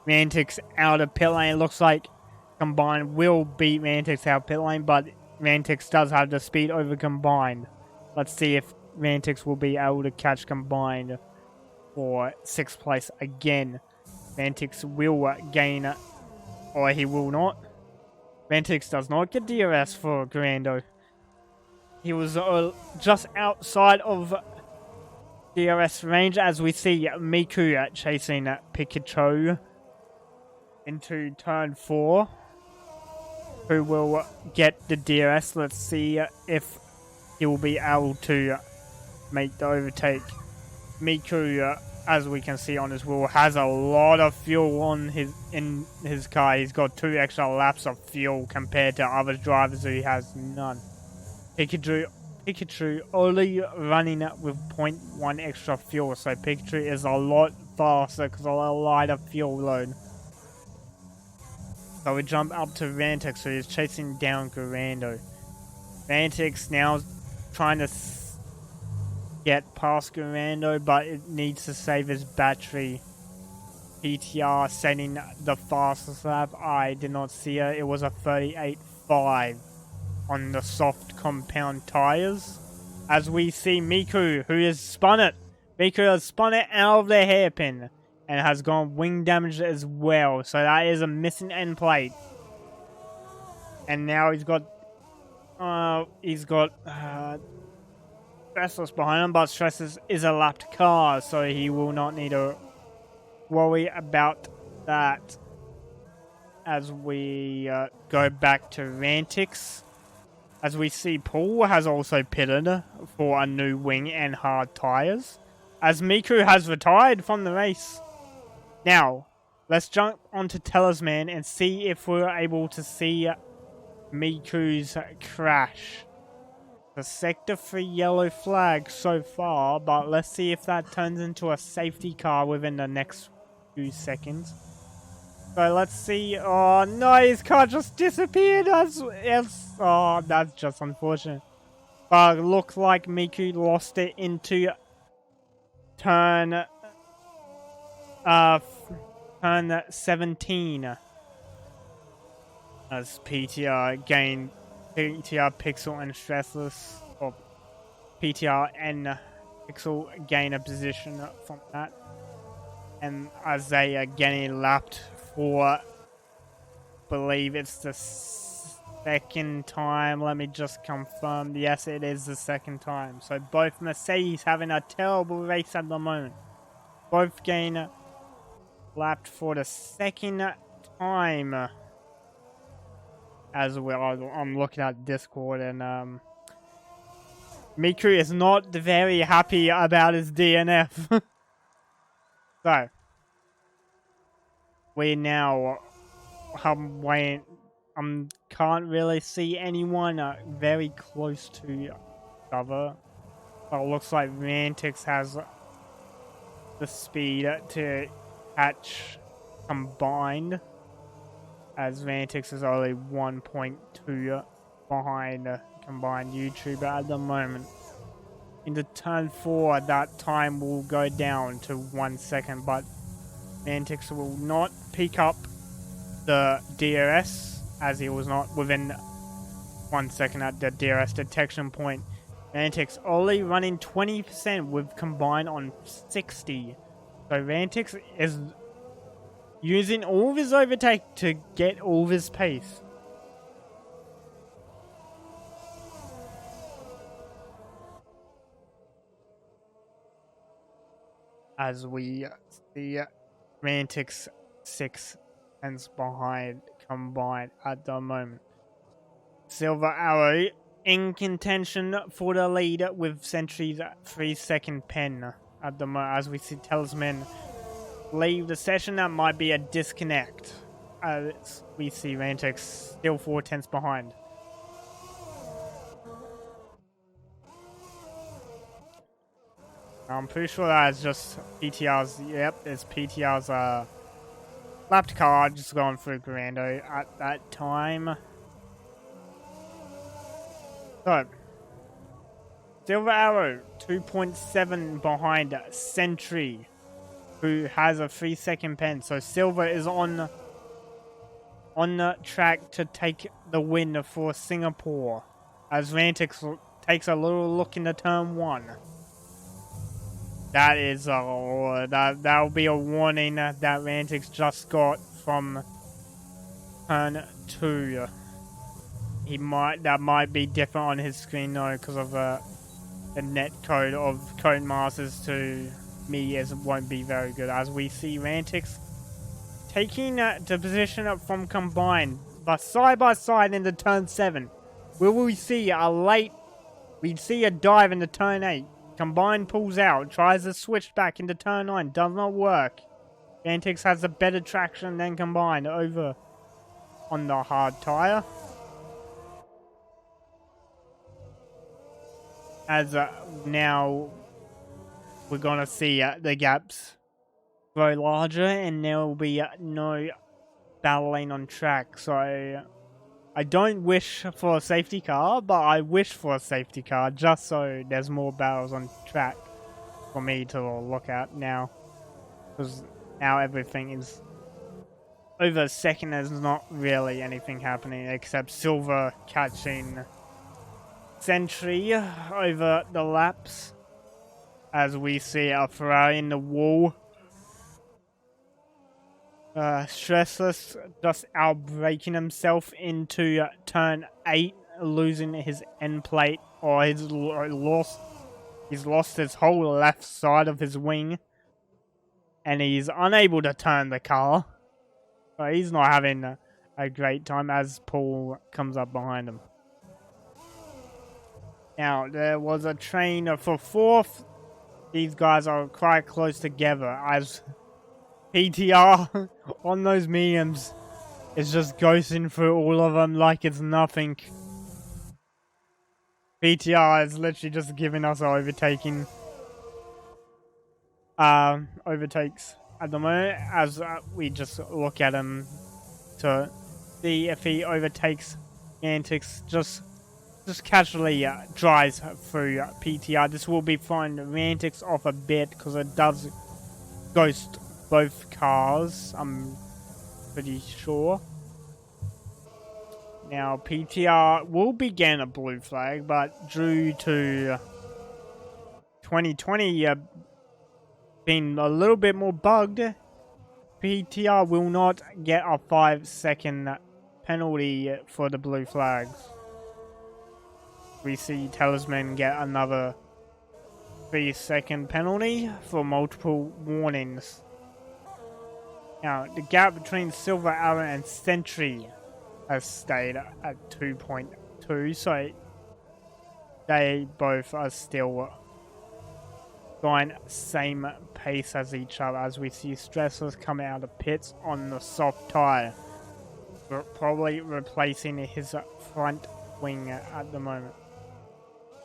Rantix out of pit lane. It looks like Combine will beat Rantix out of pit lane, but Rantix does have the speed over Combine. Let's see if Rantix will be able to catch Combine for 6th place again. Rantix will gain, or he will not. Rantix does not get DRS for Grando. He was just outside of DRS range, as we see Miku chasing Pikachu into turn 4. Who will get the DRS? Let's see if he will be able to make the overtake. Miku, as we can see on his wheel, has a lot of fuel on in his car. He's got 2 extra laps of fuel compared to other drivers who has none. Pikachu only running with 0.1 extra fuel, so Pikachu is a lot faster because of a lighter fuel load. So we jump up to Rantix, who is chasing down Garando. Rantix now trying to get past Garando, but it needs to save his battery. PTR setting the fastest lap. I did not see it. It was a 38.5 on the soft compound tires. As we see Miku, who has spun it. Miku has spun it out of the hairpin and has gone wing damage as well. So that is a missing end plate. And now he's got Stressless behind him, but Stressless is a lapped car, so he will not need to worry about that. As we go back to Rantix, as we see Paul has also pitted for a new wing and hard tires, as Miku has retired from the race. Now, let's jump onto Talisman and see if we're able to see Miku's crash. The sector 3 yellow flag so far, but let's see if that turns into a safety car within the next few seconds. So let's see. Oh no, his car just disappeared. Oh, that's just unfortunate. But it looked like Miku lost it into turn turn 17. As PTR Pixel and Stressless, or PTR and Pixel gain a position from that. And as they are getting lapped for, believe it's the second time. Let me just confirm. Yes, it is the second time. So both Mercedes having a terrible race at the moment. Both gain lapped for the second time. As well, I'm looking at Discord, and Miku is not very happy about his DNF. So we now can't really see anyone very close to each other. But it looks like Rantix has the speed to catch combined, as Vantix is only 1.2 behind combined YouTuber at the moment. Into turn 4, that time will go down to 1 second, but Vantix will not pick up the DRS, as he was not within 1 second at the DRS detection point. Vantix only running 20% with combined on 60. So Vantix is using all of his overtake to get all of his pace. As we see Rantix 6 tenths behind combined at the moment. Silver Arrow in contention for the lead with Sentry's 3-second pen at the moment. As we see Talisman leave the session, that might be a disconnect. We see Rantix still 4 tenths behind. I'm pretty sure that's just PTR's. Yep, it's PTR's lapped car just going through Grando at that time. So Silver Arrow 2.7 behind Sentry, who has a 3-second pen. So Silver is on the track to take the win for Singapore, as Rantix takes a little look into turn 1. That is that'll be a warning that Rantix just got from turn 2. That might be different on his screen though, because of the net code of Codemasters to me won't be very good. As we see Rantix taking the position from combined, but side by side into turn 7. Will we see we'd see a dive into turn 8. Combined pulls out, tries to switch back into turn 9, does not work. Rantix has a better traction than combined over on the hard tire. As now we're gonna see the gaps grow larger, and there will be no battling on track. So I don't wish for a safety car, but I wish for a safety car just so there's more battles on track for me to look at now. Because now everything is over a second. There's not really anything happening except Silver catching Sentry over the laps, as we see a Ferrari in the wall. Stressless just outbraking himself into turn 8, losing his end plate, or he's lost his whole left side of his wing, and he's unable to turn the car. So he's not having a great time as Paul comes up behind him. Now, there was a train for 4th. These guys are quite close together, as PTR on those mediums is just ghosting through all of them like it's nothing. PTR is literally just giving us overtakes at the moment as we just look at him to see if he overtakes Antics. Just casually drives through PTR. This will be throwing Rantics off a bit because it does ghost both cars, I'm pretty sure. Now PTR will begin a blue flag, but due to 2020 being a little bit more bugged, PTR will not get a 5-second penalty for the blue flags. We see Talisman get another 3-second penalty for multiple warnings. Now, the gap between Silver Arrow and Sentry has stayed at 2.2, so they both are still going same pace as each other as we see Stressless coming out of pits on the soft tire. We're probably replacing his front wing at the moment.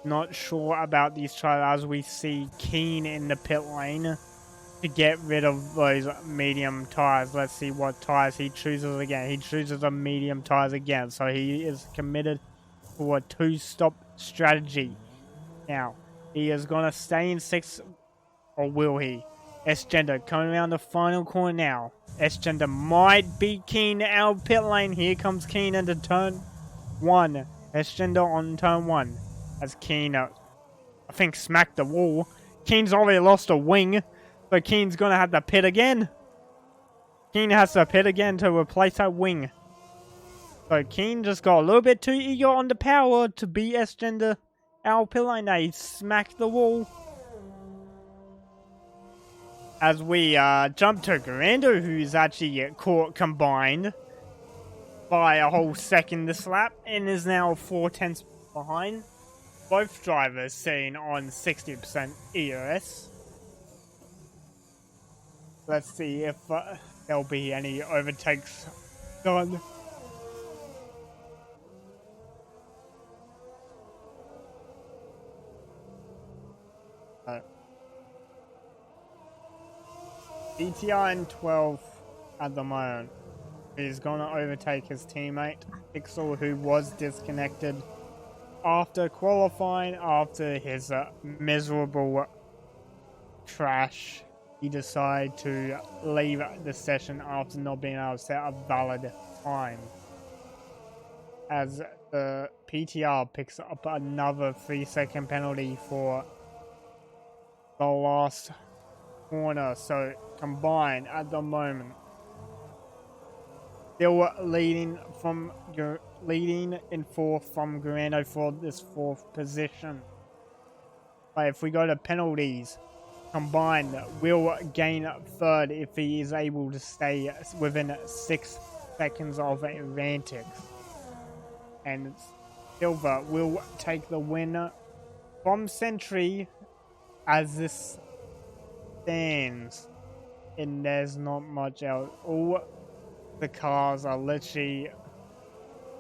Not sure about these tires as we see Keen in the pit lane to get rid of those medium tires. Let's see what tires he chooses again. He chooses the medium tires again, so he is committed for a 2-stop strategy. Now, he is going to stay in 6, or will he? S-Gender coming around the final corner now. S-Gender might be Keen out of pit lane. Here comes Keen into turn 1. S-Gender on turn 1. As Keen, I think, smacked the wall. Keen's already lost a wing, so Keen's going to have to pit again. Keen has to pit again to replace that wing. So Keen just got a little bit too eager on the power to beat S-Gender out of pit lane. Now he smacked the wall. As we jump to Garando, who's actually caught combined by a whole second this lap and is now 4/10 behind. Both drivers sitting on 60% EOS. Let's see if there'll be any overtakes done. ETR in 12th at the moment. He's going to overtake his teammate, Pixel, who was disconnected after qualifying after his miserable crash. He decided to leave the session after not being able to set a valid time. As the PTR picks up another 3-second penalty for the last corner. So combined at the moment, still leading in 4th from Garando for this 4th position. But if we go to penalties, combined will gain 3rd if he is able to stay within 6 seconds of Rantics. And Silver will take the win from Sentry as this stands. And there's not much else. All the cars are literally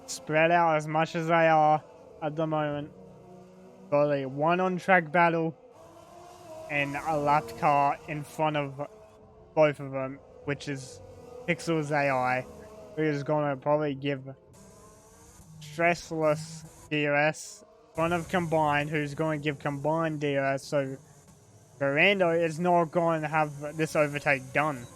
spread out as much as they are at the moment. Got a 1 on-track battle and a lapped car in front of both of them, which is Pixel's AI, who is going to probably give Stressless DRS in front of Combined, who's going to give Combined DRS, so Garando is not going to have this overtake done.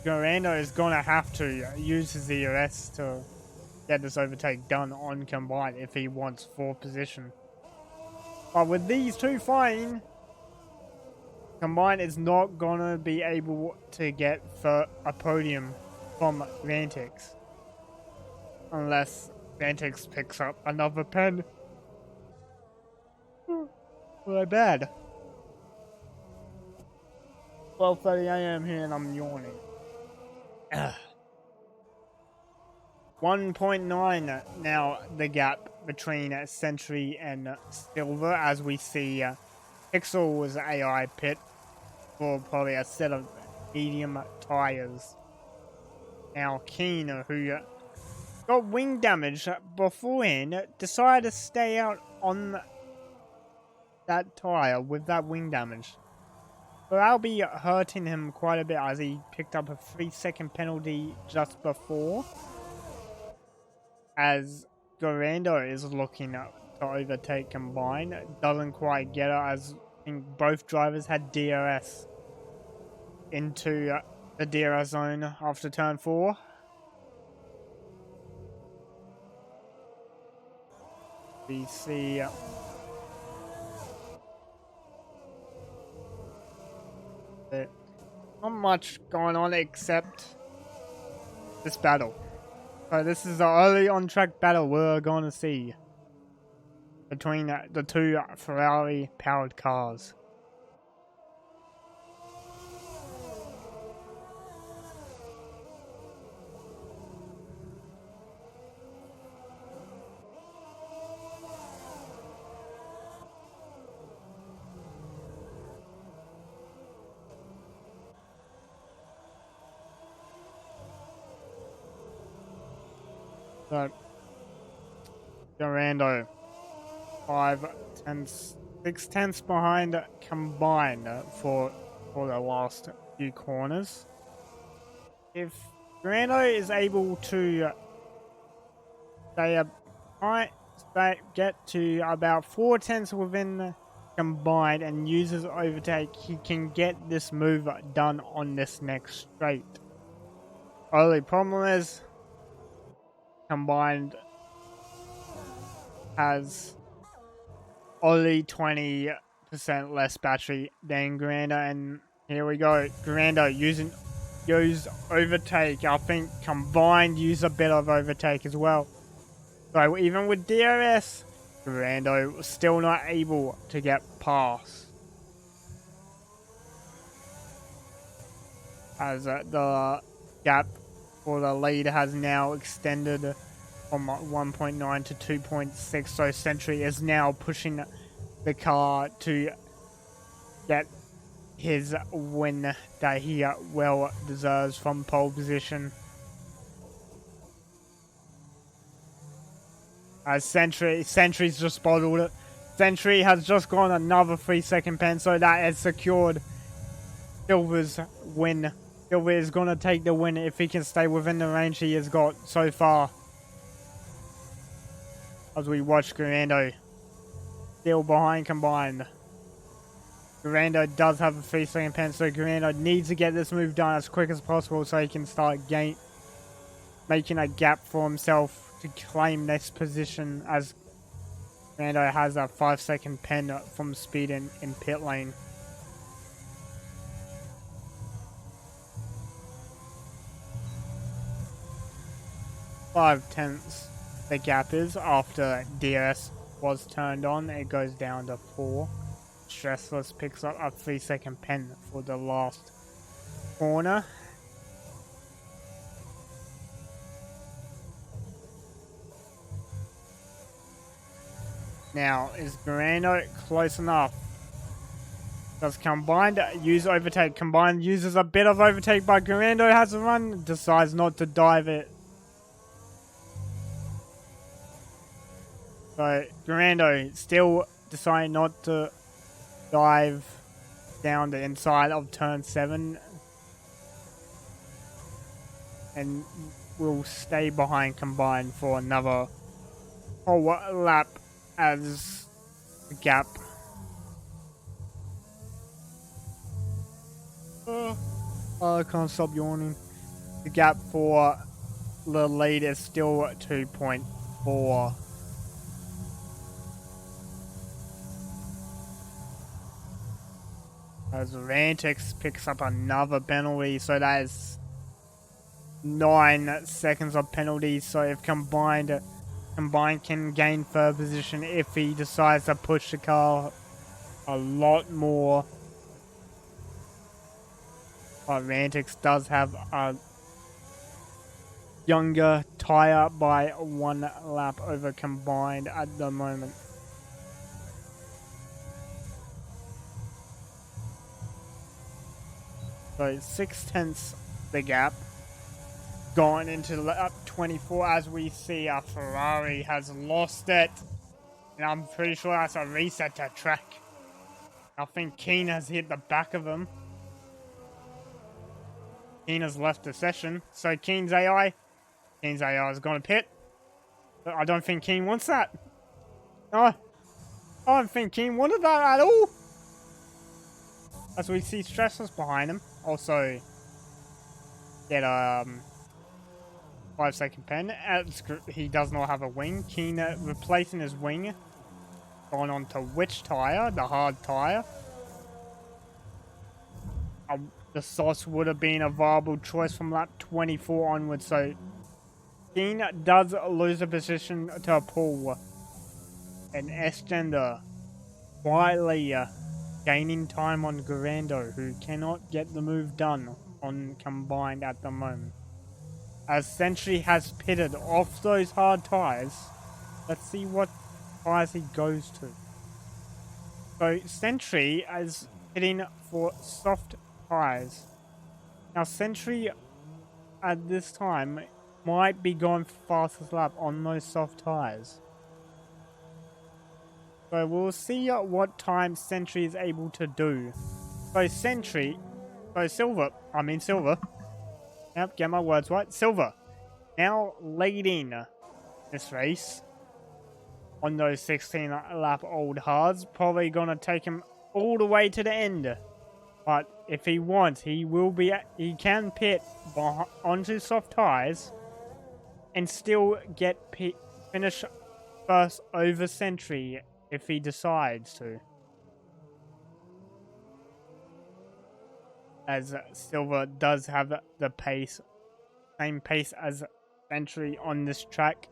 Garando is going to have to use his DRS to get this overtake done on Combined if he wants 4th position. But with these two fighting, Combined is not going to be able to get for a podium from Rantics. Unless Rantics picks up another pen. Well, bad. 12:30 AM here and I'm yawning. 1.9 now the gap between Sentry and Silver as we see Pixel's AI pit for probably a set of medium tires. Now Keen, who got wing damage beforehand, decided to stay out on that tyre with that wing damage. So that'll be hurting him quite a bit as he picked up a 3-second penalty just before. As Durando is looking to overtake Combine. Doesn't quite get it as I think both drivers had DRS into the DRS zone after turn 4. We see not much going on except this battle. So this is the early on-track battle we're going to see between the two Ferrari-powered cars. So, Durando, 6 tenths behind Combined for the last few corners. If Durando is able to get to about 4 tenths within Combined and uses overtake, he can get this move done on this next straight. Only problem is Combined has only 20% less battery than Granda, and here we go. Granda used overtake. I think Combined use a bit of overtake as well. So even with DRS, Granda was still not able to get past. As the gap for the lead has now extended from 1.9 to 2.6, so Sentry is now pushing the car to get his win that he well deserves from pole position. As Sentry's just bottled it. Sentry has just gone another 3-second pen, so that has secured Silver's win. Silver is going to take the win if he can stay within the range he has got so far. As we watch Grando still behind Combined. Grando does have a 3-second pen, so Grando needs to get this move done as quick as possible so he can start making a gap for himself to claim this position, as Grando has a 5-second pen from speed in pit lane. Five tenths the gap is after DRS was turned on. It goes down to 4. Stressless picks up a 3-second pen for the last corner. Now, is Grando close enough? Does Combined use overtake? Combined uses a bit of overtake, but Grando has a run, decides not to dive it. So, Grando still deciding not to dive down the inside of turn 7. And will stay behind Combined for another whole lap as the gap. I can't stop yawning. The gap for the lead is still 2.4. As Rantix picks up another penalty, so that is 9 seconds of penalties. So if Combined can gain third position if he decides to push the car a lot more. But Rantix does have a younger tyre by 1 lap over Combined at the moment. So 6 tenths the gap. Going into lap 24 as we see Ferrari has lost it. And I'm pretty sure that's a reset to track. I think Keen has hit the back of him. Keen has left the session. So Keen's AI is going to pit. But I don't think Keen wants that. No. I don't think Keen wanted that at all. As we see Stressless behind him. Also get 5-second pen. He does not have a wing. Keen replacing his wing. Going on to which tire? The hard tire. The sauce would have been a viable choice from lap 24 onwards. So Keen does lose a position to Paul. And Estender quietly gaining time on Garando, who cannot get the move done on combined at the moment. As Sentry has pitted off those hard tires, let's see what tires he goes to. So Sentry is hitting for soft tires. Now Sentry at this time might be going fastest lap on those soft tires. So we'll see what time Sentry is able to do. So Silver. Yep, get my words right. Silver now leading this race on those 16 lap old hards. Probably gonna take him all the way to the end. But if he wants, he can pit onto soft tires and still get finish first over Sentry if he decides to. As Silver does have the pace, same pace as Sentry on this track.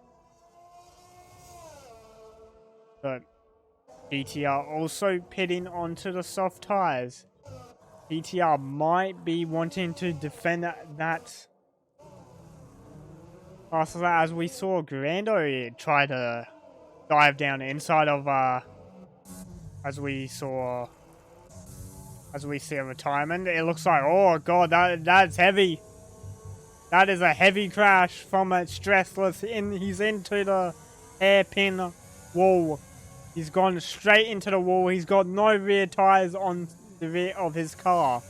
So GTR also pitting onto the soft tires. GTR might be wanting to defend that. As we saw Grando try to dive down inside of as we see a retirement. It looks like, oh god, that's heavy. That is a heavy crash from a Stressless. He's into the hairpin wall. He's gone straight into the wall. He's got no rear tires on the rear of his car.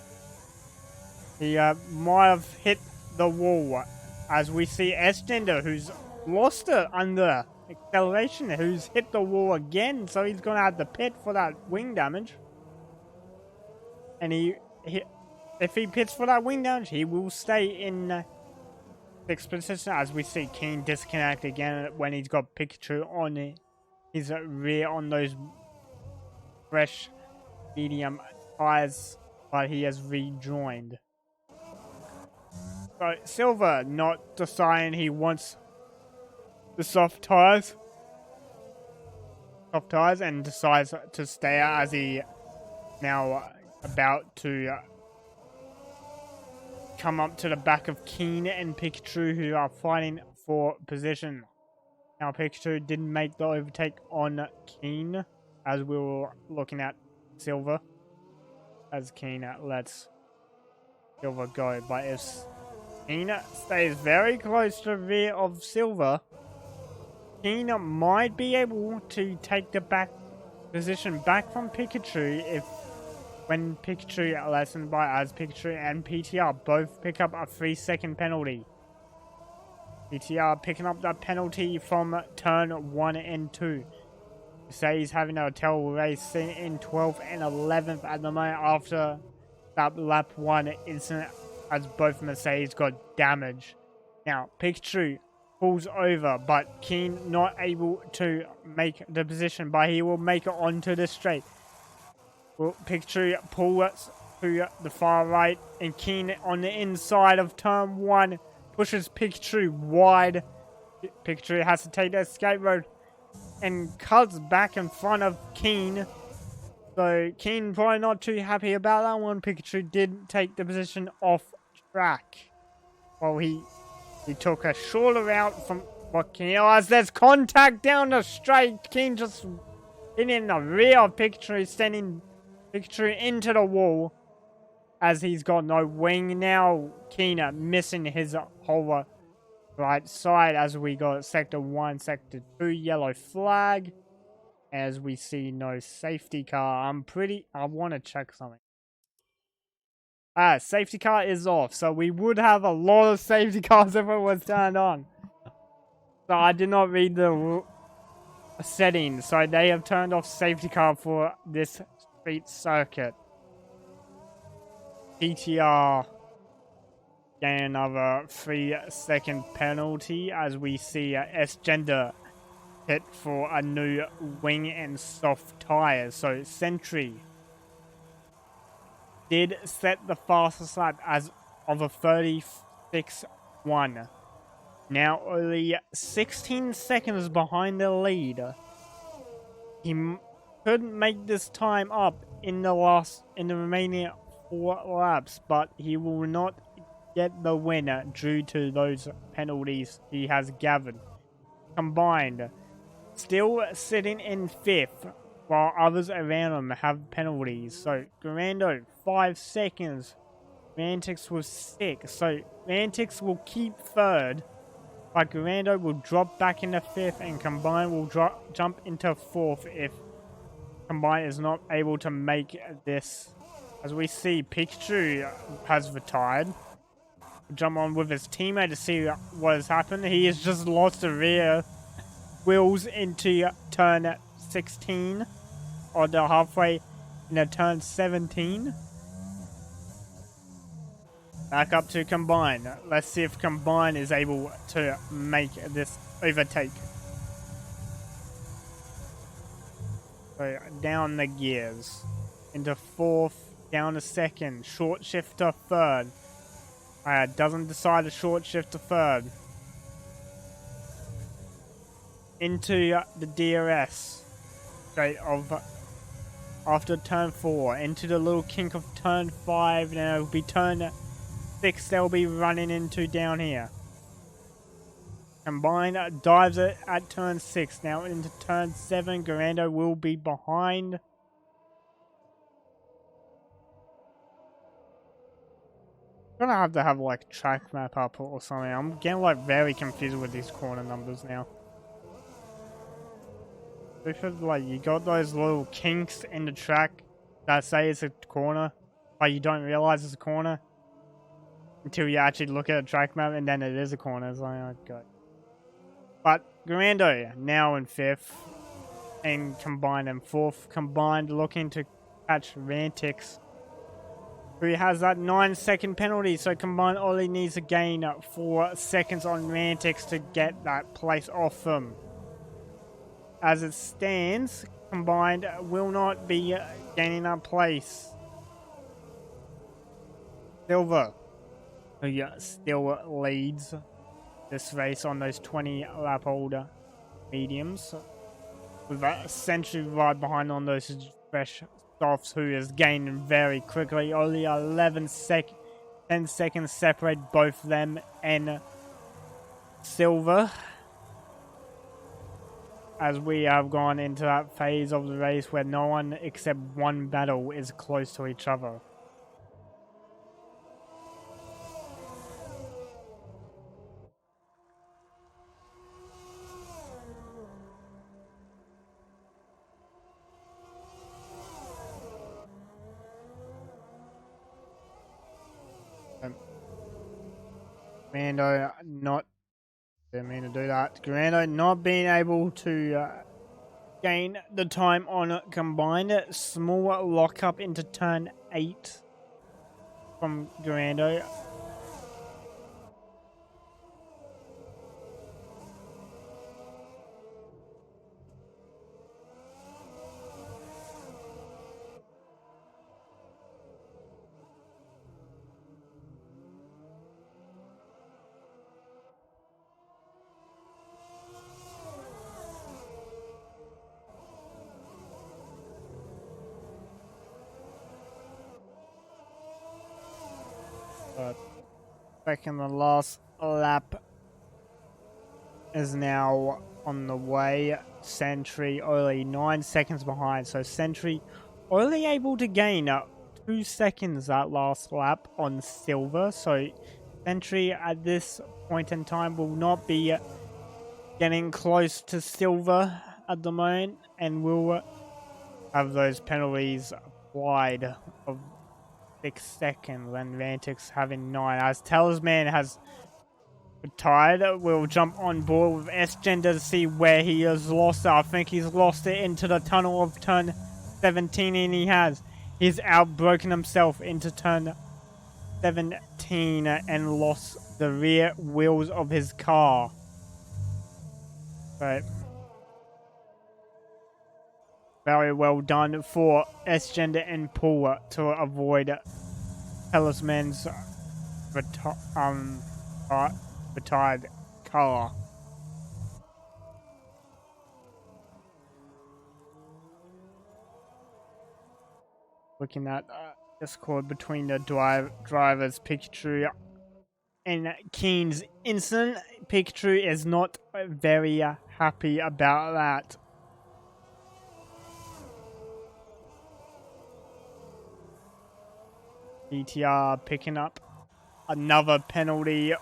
He might have hit the wall. As we see Estender, who's lost it under acceleration, who's hit the wall again, so he's gonna have to pit for that wing damage. And if he pits for that wing damage, he will stay in 6th position. As we see Keen disconnect again when he's got Pikachu on his rear on those fresh medium tires, but he has rejoined. So Silver not deciding he wants the soft tires and decides to stay out as he now about to come up to the back of Keen and Pikachu, who are fighting for position. Now Pikachu didn't make the overtake on Keen as we were looking at Silver, as Keen lets Silver go. But if Keen stays very close to the rear of Silver, Keen might be able to take the back position back from Pikachu when Pikachu lessened by, as Pikachu and PTR both pick up a 3-second penalty. PTR picking up that penalty from turn 1 and 2. Say he's having a terrible race in 12th and 11th at the moment after that lap 1 incident, as both Mercedes got damage. Now Pikachu pulls over, but Keen not able to make the position, but he will make it onto the straight. Well, Pikachu pulls to the far right, and Keen on the inside of turn 1 pushes Pikachu wide. Pikachu has to take the escape road and cuts back in front of Keen. So Keen probably not too happy about that one. Pikachu did take the position off track. Well, he took a shorter route from what Keen. Oh, as there's contact down the straight, Keen just in the rear of Pikachu, sending Pikachu into the wall as he's got no wing. Now Keen missing his whole right side as we got sector 1, sector 2, yellow flag. As we see no safety car. I want to check something. Safety car is off. So we would have a lot of safety cars if it was turned on. So I did not read the settings. So they have turned off safety car for this street circuit. PTR gain another 3-second penalty as we see S-Gender hit for a new wing and soft tires. So Sentry did set the fastest lap as of a 36.1. Now only 16 seconds behind the lead. He couldn't make this time up in the remaining 4 laps, but he will not get the winner due to those penalties he has gathered. Combined, still sitting in 5th, while others around him have penalties. So Garando 5 seconds, Rantix was 6. So Rantix will keep 3rd, but Garando will drop back into 5th, and Combine will jump into 4th if Combine is not able to make this. As we see, Pikachu has retired. Jump on with his teammate to see what has happened. He has just lost the rear wheels into turn 16, or the halfway into turn 17. Back up to Combine. Let's see if Combine is able to make this overtake. So down the gears. Into 4th, down to 2nd. Short shift to 3rd. Doesn't decide a short shift to 3rd. Into the DRS. Straight of after turn 4. Into the little kink of turn 5. Now it'll be turn 6 they'll be running into down here. Combine dives it at turn 6. Now into turn 7. Garando will be behind. I'm gonna have to have like track map up or something. I'm getting like very confused with these corner numbers now. Because like you got those little kinks in the track that say it's a corner, but you don't realize it's a corner until you actually look at a track map, and then it is a corner. It's like, oh god. But Garando now in 5th, and Combined in 4th. Combined looking to catch Rantix, who has that 9-second penalty. So Combined only needs to gain 4 seconds on Rantix to get that place off them. As it stands, Combined will not be gaining that place. Silver, who still leads this race on those 20-lap older mediums, with a Sentry right behind on those fresh softs, who is gaining very quickly. Only 10 seconds separate both them and Silver, as we have gone into that phase of the race where no one except one battle is close to each other. Mando not didn't mean to do that. Garando not being able to gain the time on Combined. Small lockup into turn 8 from Garando. But second and last lap is now on the way. Sentry only 9 seconds behind, so Sentry only able to gain 2 seconds that last lap on Silver, so Sentry at this point in time will not be getting close to silver at the moment, and will have those penalties applied of 6 seconds, and Vantix having 9. As Talisman has retired, we'll jump on board with S-Gender to see where he has lost it. I think he's lost it into the tunnel of turn 17, and he has. He's outbroken himself into turn 17 and lost the rear wheels of his car. But very well done for S-Gender and Paul to avoid Talisman's retired car. Looking at discord between the drivers, Pikachu and Keen's incident. Pikachu is not very happy about that. BTR picking up another penalty.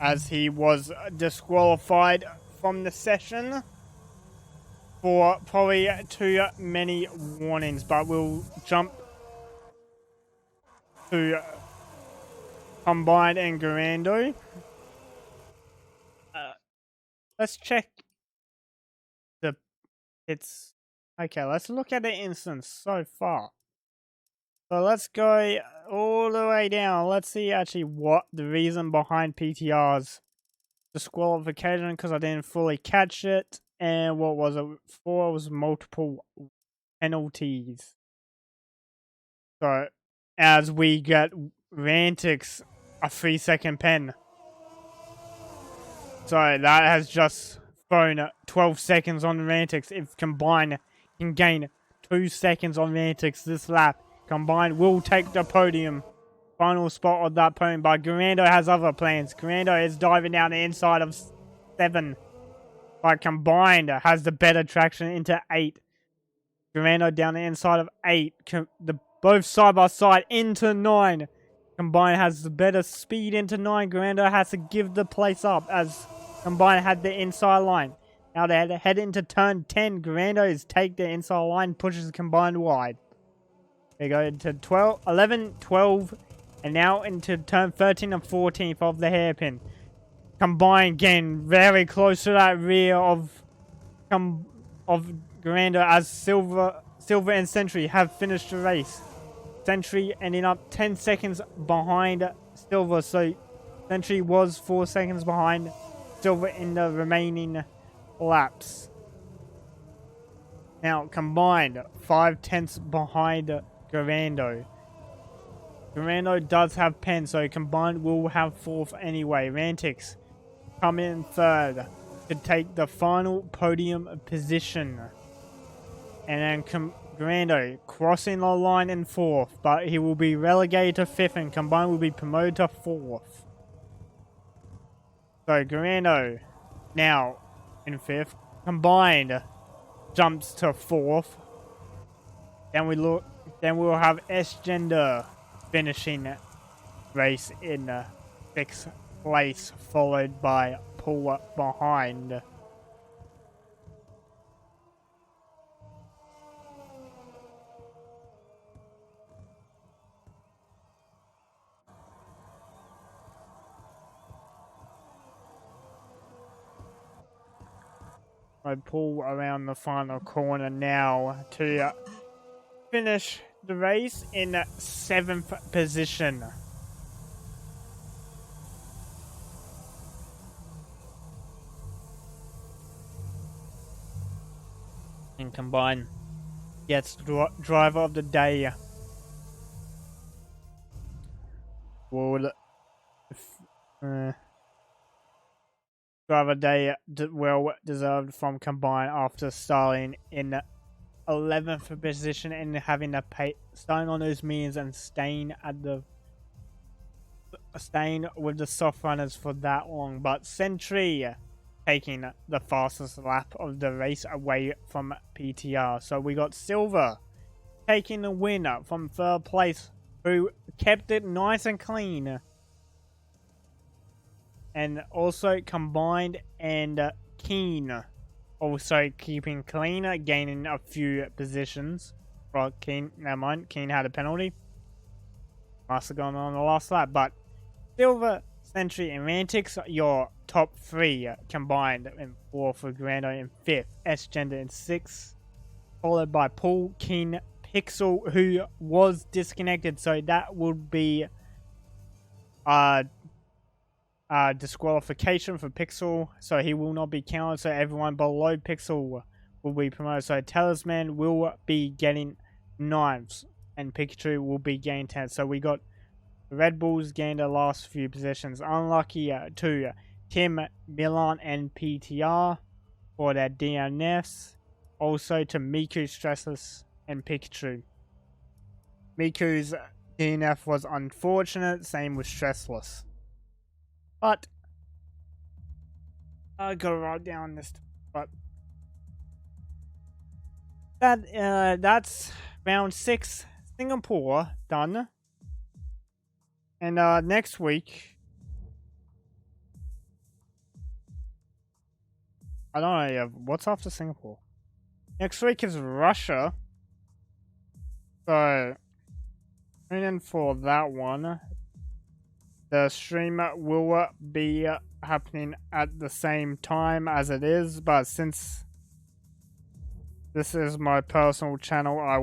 As he was disqualified from the session for probably too many warnings, but we'll jump to Combined and Garando. Let's check the okay, let's look at the instance so far. So let's go all the way down. Let's see actually what the reason behind PTR's disqualification, because I didn't fully catch it. And what was it for? It was multiple penalties. So as we get Rantix a 3-second pen. So that has just thrown 12 seconds on Rantix. If Combined can gain 2 seconds on Rantix this lap, Combined will take the podium. Final spot of that podium, but Garando has other plans. Garando is diving down the inside of 7. But Combined has the better traction into 8. Garando down the inside of 8. Both side by side into 9. Combined has the better speed into 9. Garando has to give the place up as Combined had the inside line. Now they head into turn 10. Garando is take the inside line, pushes Combined wide. They go into 12, 11, 12, and now into turn 13 and 14 of the hairpin. Combined getting very close to that rear of Garando as Silver and Sentry have finished the race. Sentry ending up 10 seconds behind Silver, so Sentry was 4 seconds behind Silver in the remaining laps. Now Combined 5/10 behind Garando. Garando does have pen, so Combined will have 4th anyway. Rantix come in 3rd to take the final podium position. And then Garando crossing the line in 4th, but he will be relegated to 5th, and Combined will be promoted to 4th. So Garando now in 5th. Combined jumps to 4th. Then we'll have S-Gender finishing race in 6th place, followed by Paul behind. I pull around the final corner now to finish the race in 7th position. And Combined gets driver of the day. Driver day well deserved from Combined after starting in 11th position and having to starting on those means and staying with the soft runners for that long. But Sentry taking the fastest lap of the race away from PTR. So we got Silver taking the win from third place, who kept it nice and clean. And also Combined and Keen also keeping clean, gaining a few positions. Well, Keen, never mind, Keen had a penalty. Must have gone on the last lap, but Silver, Century, and Antics, your top three combined in fourth for Grando in fifth, S-Gender in sixth, followed by Paul, Keen, Pixel, who was disconnected, so that would be disqualification for Pixel, so he will not be counted, so everyone below Pixel will be promoted. So Talisman will be getting 9th, and Pikachu will be getting 10th. So we got Red Bulls gained the last few positions. Unlucky to Tim, Milan, and PTR for their DNFs. Also to Miku, Stressless, and Pikachu. Miku's DNF was unfortunate, same with Stressless. But I gotta write down this. But that's round 6, Singapore done. And next week, I don't know what's after Singapore. Next week is Russia, so tune in for that one. The stream will be happening at the same time as it is, but since this is my personal channel, I